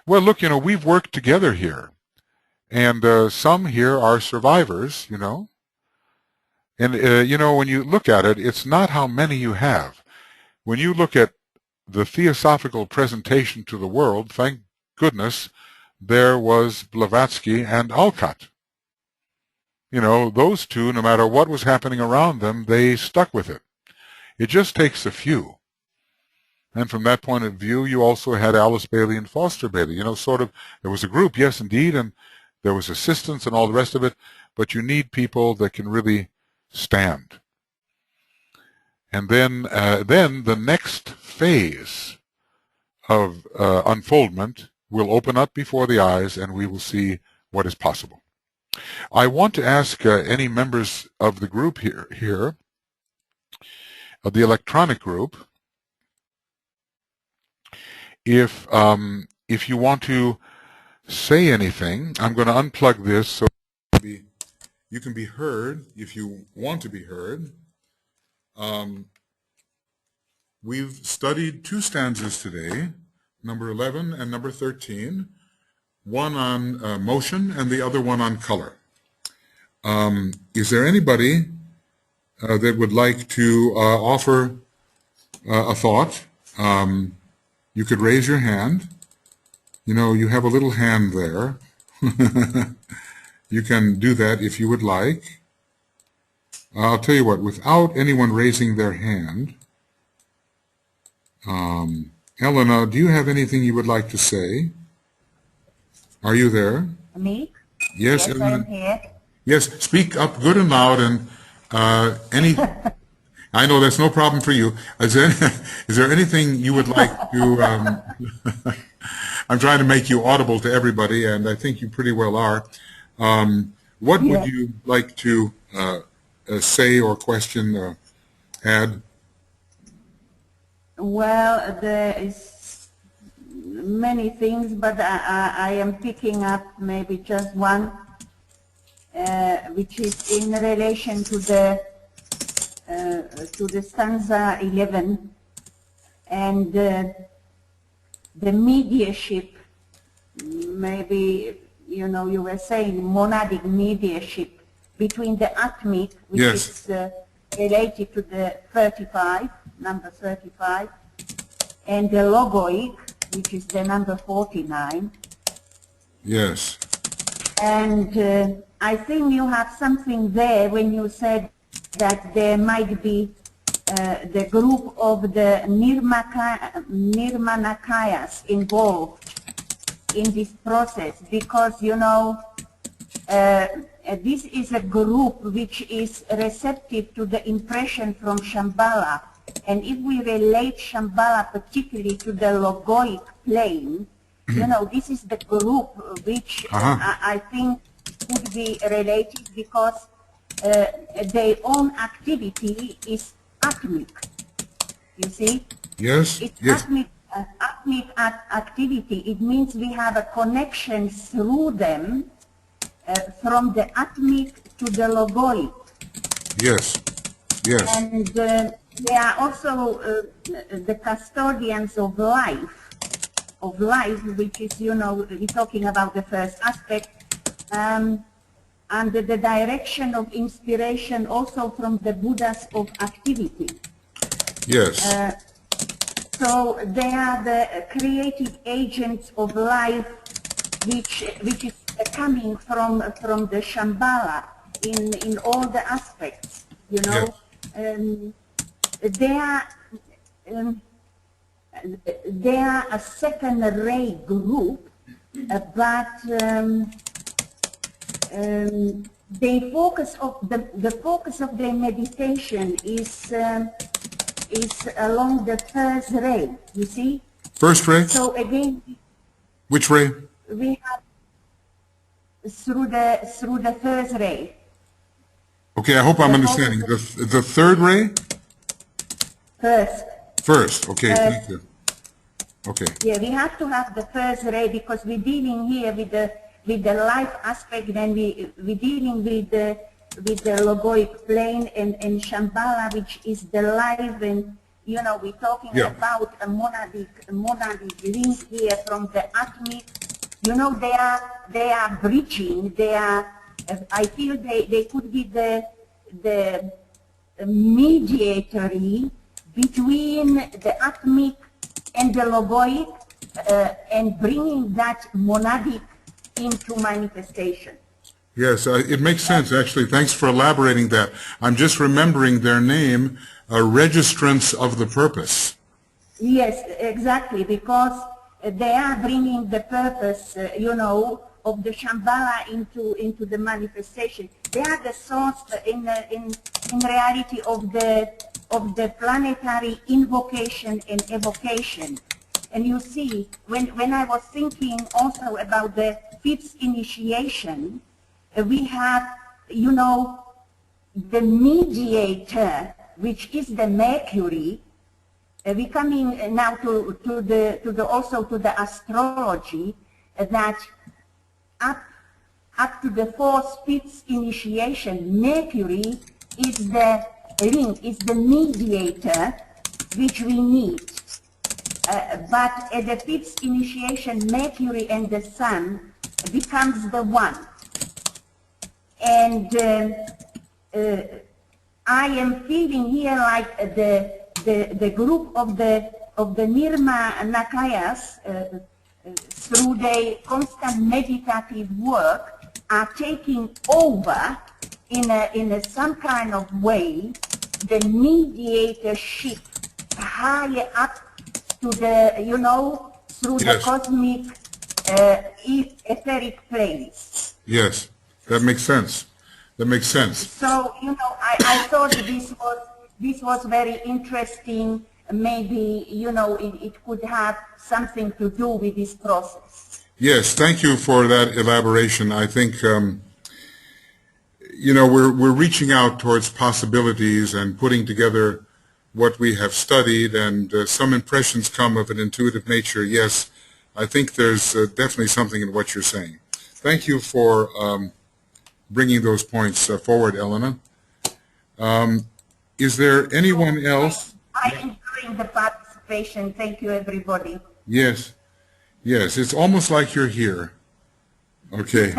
Well, look, you know, we've worked together here. And some here are survivors, you know. And, you know, when you look at it, it's not how many you have. When you look at the theosophical presentation to the world, thank goodness there was Blavatsky and Alcott. You know, those two, no matter what was happening around them, they stuck with it. It just takes a few. And from that point of view, you also had Alice Bailey and Foster Bailey. You know, sort of, there was a group, yes, indeed, and there was assistance and all the rest of it, but you need people that can really stand. And then the next phase of unfoldment will open up before the eyes, and we will see what is possible. I want to ask any members of the group here, of the electronic group, if you want to say anything. I'm going to unplug this so you can be heard if you want to be heard. We've studied two stanzas today, number 11 and number 13, one on motion and the other one on color. Is there anybody that would like to offer a thought? You could raise your hand. You know, you have a little hand there. You can do that if you would like. I'll tell you what, without anyone raising their hand, Elena, do you have anything you would like to say? Are you there? Me? Yes, yes, I'm here. Yes, speak up good and loud, and I know that's no problem for you. Is there anything you would like to, I'm trying to make you audible to everybody, and I think you pretty well are. What would you like to say or question or add? Well, there is many things, but I am picking up maybe just one, which is in relation to the stanza 11 and the mediumship. Maybe, you know, you were saying monadic mediumship between the atmic, which is related to the 35, number 35, and the logoic, which is the number 49. Yes. And I think you have something there when you said that there might be the group of the Nirmanakayas involved in this process, because, you know, this is a group which is receptive to the impression from Shambhala. And if we relate Shambhala particularly to the logoic plane, you know, this is the group which I think could be related because their own activity is atomic. You see? Yes. It's Yes. atomic activity. It means we have a connection through them from the atomic to the logoid. Yes. Yes. And they are also the custodians of life, which is, you know, we're talking about the first aspect, under the direction of inspiration also from the Buddhas of activity. Yes. So they are the creative agents of life, which is coming from the Shambhala in all the aspects. You know, they are a second-ray group, but they focus of the focus of their meditation is along the first ray. You see. First ray. So again. Which ray? We have through the first ray. Okay, I hope I'm understanding. The third ray? First. First, okay, thank you. Okay. Yeah, we have to have the first ray because we're dealing here with the life aspect, then we're dealing with the logoic plane and Shambhala, which is the life, and you know, we're talking about a monadic link here from the atomic. You know, they are bridging, I feel they could be the mediatory between the atomic and the logoic, and bringing that monadic into manifestation. Yes, it makes sense, actually. Thanks for elaborating that. I'm just remembering their name, Registrants of the Purpose. Yes, exactly, because they are bringing the purpose, you know, of the Shambhala into the manifestation. They are the source in reality of the planetary invocation and evocation. And you see, when I was thinking also about the fifth initiation, we have, you know, the mediator, which is the Mercury. We're coming now to the astrology, that up to the fourth, fifth initiation, Mercury is the link, is the mediator which we need. But at the fifth initiation, Mercury and the Sun becomes the one. And I am feeling here like the group of the Nirma Nakayas, through their constant meditative work, are taking over in some kind of way the mediatorship higher up to the, you know, through the cosmic etheric planes. Yes, that makes sense. That makes sense. So, you know, I thought this was very interesting. Maybe, you know, it could have something to do with this process. Yes, thank you for that elaboration. I think, you know, we're reaching out towards possibilities and putting together what we have studied, and some impressions come of an intuitive nature. Yes, I think there's definitely something in what you're saying. Thank you for bringing those points forward, Elena. Is there anyone else? I enjoying the participation. Thank you, everybody. Yes. Yes, it's almost like you're here. Okay.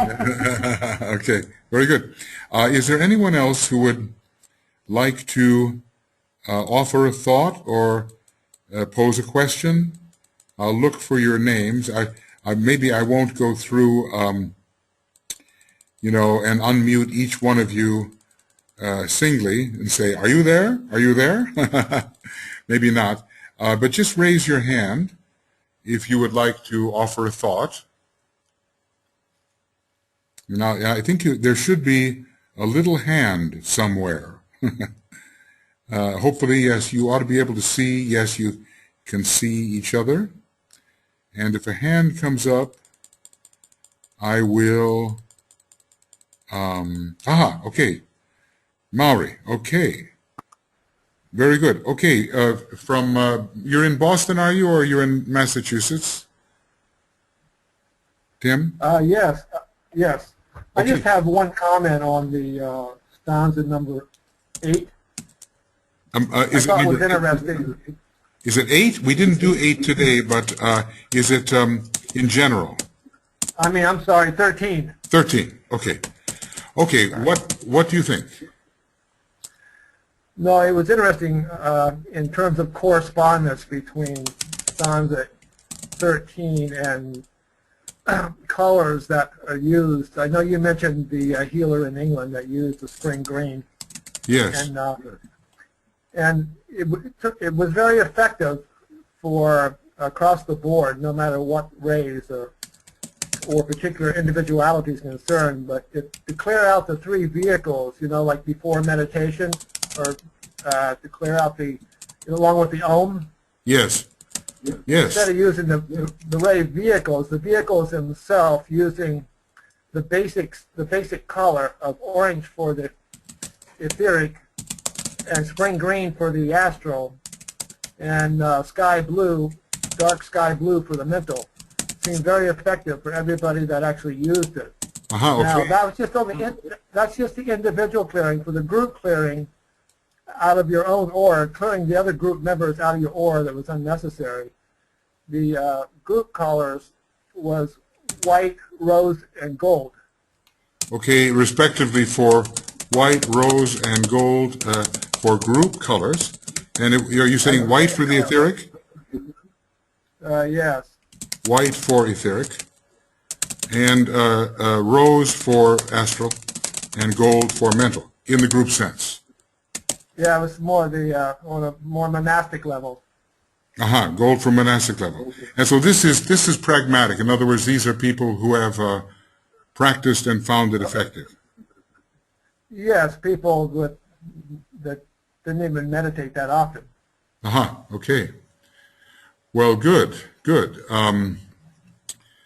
Okay, very good. Is there anyone else who would like to offer a thought or pose a question? I'll look for your names. Maybe I won't go through, you know, and unmute each one of you singly and say, "Are you there? Are you there?" Maybe not. But just raise your hand if you would like to offer a thought. Now, I think there should be a little hand somewhere. Hopefully, yes, you ought to be able to see. Yes, you can see each other. And if a hand comes up, I will, okay. Maori, okay. Very good. Okay, you're in Boston, are you, or you're in Massachusetts? Tim? Yes, yes. I Okay. just have one comment on the stanza number 8. I thought it was interesting. Is it 8? We didn't do 8 today, but is it in general? I mean, I'm sorry, 13. 13. Okay. Okay. What do you think? No, it was interesting in terms of correspondence between stanza 13 and colors that are used. I know you mentioned the healer in England that used the spring green. Yes. And it was very effective for across the board, no matter what race or particular individuality is concerned. But to clear out the 3 vehicles, you know, like before meditation, or to clear out along with the Om. Yes. Yes. Instead of using the ray vehicles, the vehicles themselves using the basic color of orange for the etheric, and spring green for the astral, and sky blue, dark sky blue for the mental. Seemed very effective for everybody that actually used it. Okay. Now that's just the individual clearing. For the group clearing out of your own aura, clearing the other group members out of your aura that was unnecessary. The group colors was white, rose, and gold. Okay, respectively for white, rose, and gold for group colors. And are you saying white for the etheric? Yes. White for etheric, and rose for astral, and gold for mental, in the group sense. Yeah, it was more on a more monastic level. Gold for monastic level. And so this is pragmatic. In other words, these are people who have practiced and found it effective. Yes, people that didn't even meditate that often. Okay. Well, good.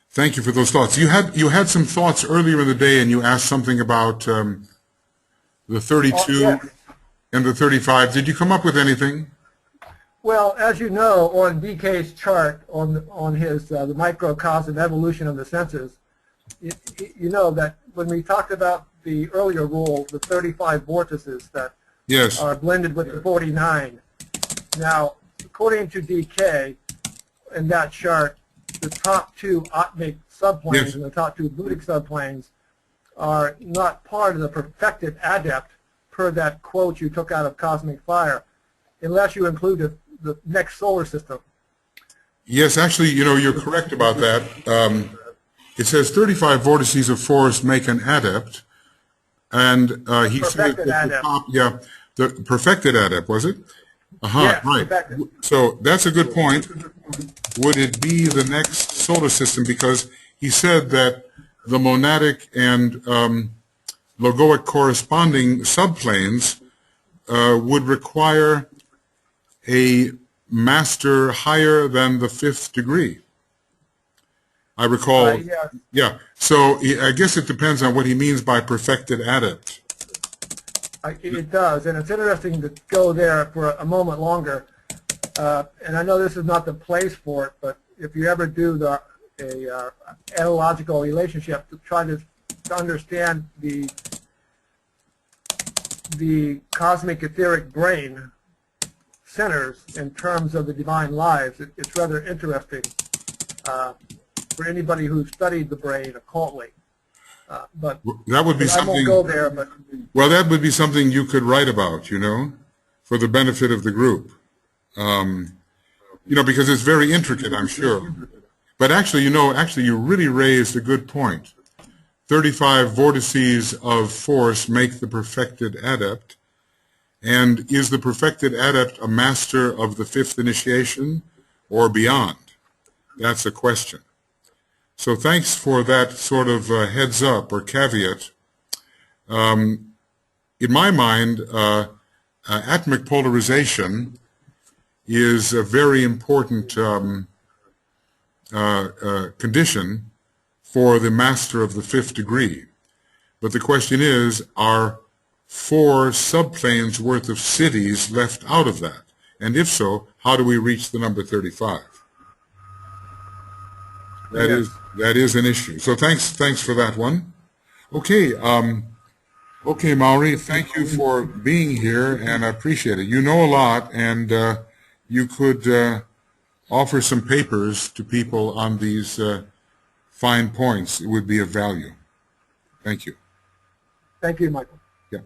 Thank you for those thoughts. You had some thoughts earlier in the day, and you asked something about the 32 yes. and the 35. Did you come up with anything? Well, as you know, on DK's chart on his the microcosm evolution of the senses, you know that when we talked about the earlier rule, the 35 vortices that Yes. are blended with the 49. Now, according to DK, in that chart, the top 2 Atmic subplanes Yes. and the top 2 Buddhic subplanes are not part of the perfected adept per that quote you took out of Cosmic Fire, unless you include the next solar system. Yes, actually, you're correct about that. It says 35 vortices of force make an adept, and he said Perfected that the adept. top, the perfected adept, was it? Yes, right. perfected. So that's a good point. Would it be the next solar system? Because he said that the monadic and logoic corresponding subplanes would require a master higher than the 5th degree. I recall. Yes. Yeah. So I guess it depends on what he means by perfected adept. It does, and it's interesting to go there for a moment longer. And I know this is not the place for it, but if you ever do a analogical relationship to try to understand the cosmic etheric brain centers in terms of the divine lives, it's rather interesting for anybody who studied the brain occultly. But that would be I something. won't go there. But well, that would be something you could write about, for the benefit of the group. Because it's very intricate, I'm sure. But actually, you really raised a good point. 35 vortices of force make the perfected adept. And is the perfected adept a master of the 5th initiation or beyond? That's a question. So thanks for that sort of heads up or caveat. In my mind, atomic polarization is a very important condition for the master of the 5th degree. But the question is, are 4 subplanes worth of cities left out of that? And if so, how do we reach the number 35? That is an issue. So thanks for that one. Okay, okay, Maori, thank you for being here, and I appreciate it. You know a lot, and you could offer some papers to people on these fine points. It would be of value. Thank you. Thank you, Michael. Yeah.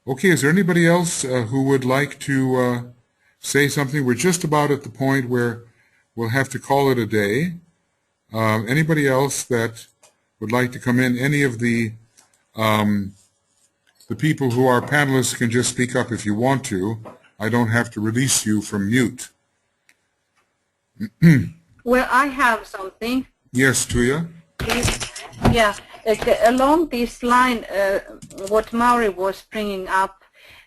Okay, is there anybody else who would like to say something? We're just about at the point where we'll have to call it a day. Anybody else that would like to come in? Any of the people who are panelists can just speak up if you want to. I don't have to release you from mute. Well, I have something. Yes, Tuya? Yeah, along this line, what Maori was bringing up,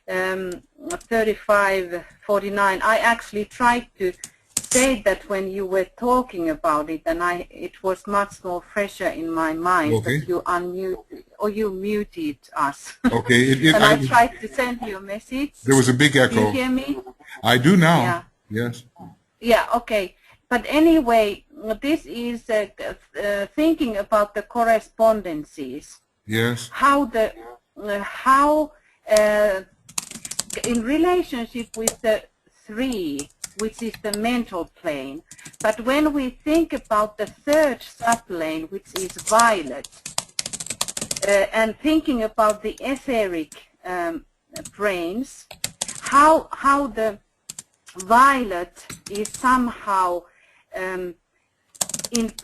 3549, I actually tried to say that when you were talking about it, and it was much more fresher in my mind. Okay. But you unmuted, or you muted us. Okay. And I tried to send you a message. There was a big echo. Do you hear me? I do now. Yeah. Yes. Yeah, okay. But anyway, this is thinking about the correspondences. Yes. How in relationship with the 3, which is the mental plane. But when we think about the 3rd subplane, which is violet, and thinking about the etheric brains, how the violet is somehow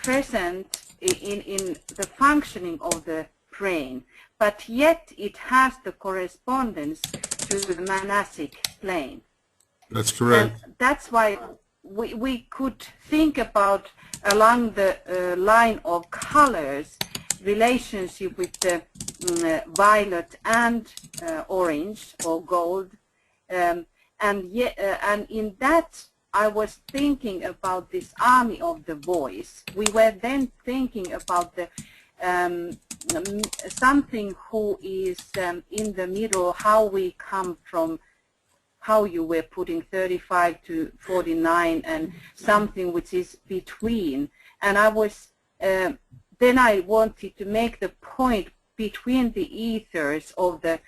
present in the functioning of the brain, but yet it has the correspondence to the manasic plane. That's correct. And that's why we could think about along the line of colors, relationship with the violet and orange or gold, and in that I was thinking about this army of the voice. We were then thinking about the something who is in the middle, how we come from, how you were putting 35 to 49, and something which is between. And I was then I wanted to make the point between the ethers of the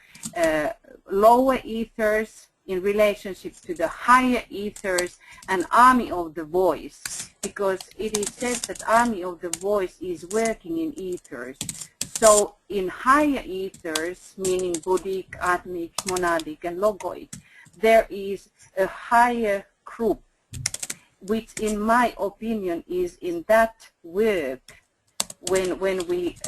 lower ethers in relationship to the higher ethers and army of the voice, because it is said that army of the voice is working in ethers. So in higher ethers, meaning Buddhic, Atmic, Monadic, and Logoic, there is a higher group, which in my opinion is in that work when we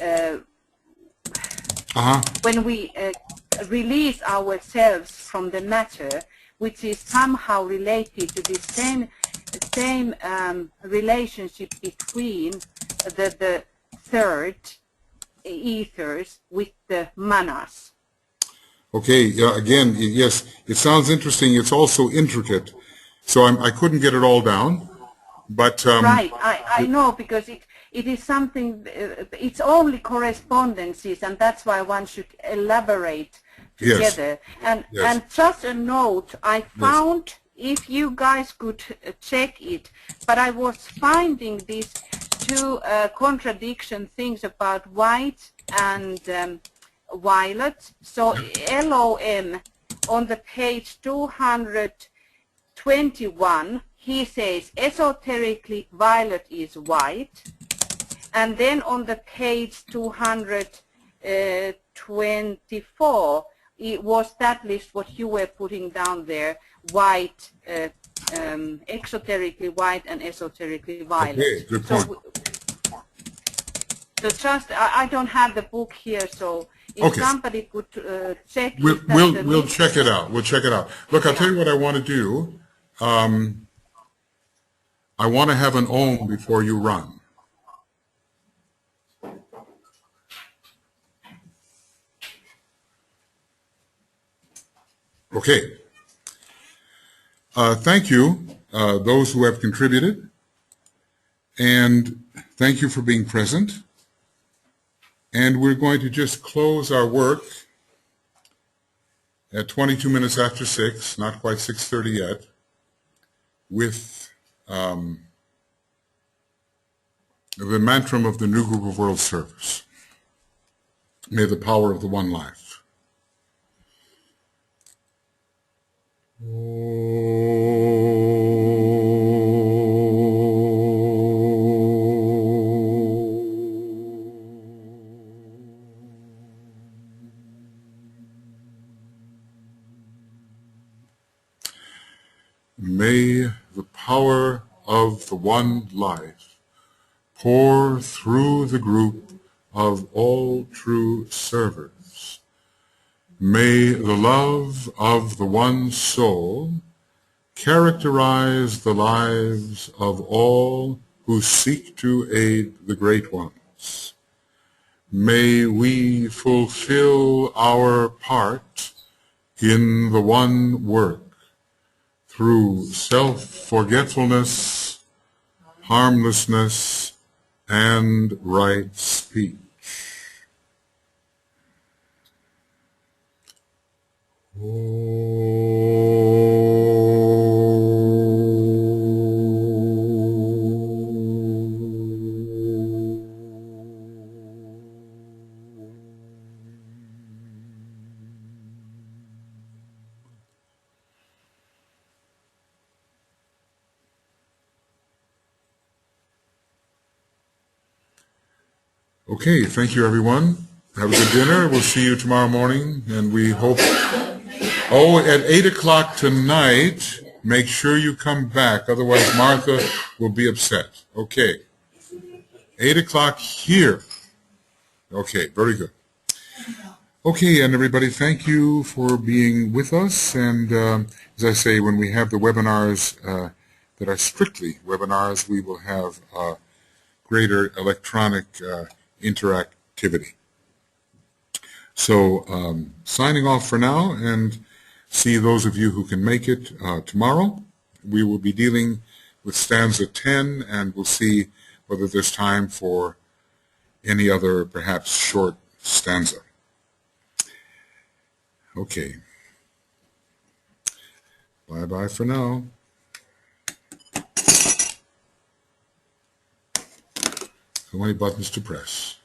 release ourselves from the matter, which is somehow related to the same relationship between the 3rd ethers with the manas. Okay, again, yes, it sounds interesting. It's also intricate. So I couldn't get it all down, but... right, I know, because it is something, it's only correspondences, and that's why one should elaborate together. Yes. And just a note, I found, if you guys could check it, but I was finding these 2 contradiction things about white and violet. So LOM on the page 221, he says esoterically violet is white, and then on the page 224 it was established what you were putting down there, white, exoterically white and esoterically violet. Okay, good point. So just, I don't have the book here, so if somebody could check it. We'll check it out. We'll check it out. Look, I'll tell you what I want to do. I want to have an Om before you run. Okay. Thank you, those who have contributed. And thank you for being present. And we're going to just close our work at 22 minutes after 6, not quite 6:30 yet, with the mantra of the New Group of World Service. May the power of the one life. May the power of the one life pour through the group of all true servers. May the love of the one soul characterize the lives of all who seek to aid the great ones. May we fulfill our part in the one work through self-forgetfulness, harmlessness, and right speech. Okay, thank you everyone. Have a good dinner. We'll see you tomorrow morning, and we hope... Oh, at 8 o'clock tonight, make sure you come back, otherwise Martha will be upset. Okay. 8 o'clock here. Okay, very good. Okay, and everybody, thank you for being with us. And as I say, when we have the webinars that are strictly webinars, we will have greater electronic interactivity. So signing off for now, and see those of you who can make it tomorrow. We will be dealing with stanza 10, and we'll see whether there's time for any other perhaps short stanza. Okay. Bye-bye for now. So many buttons to press.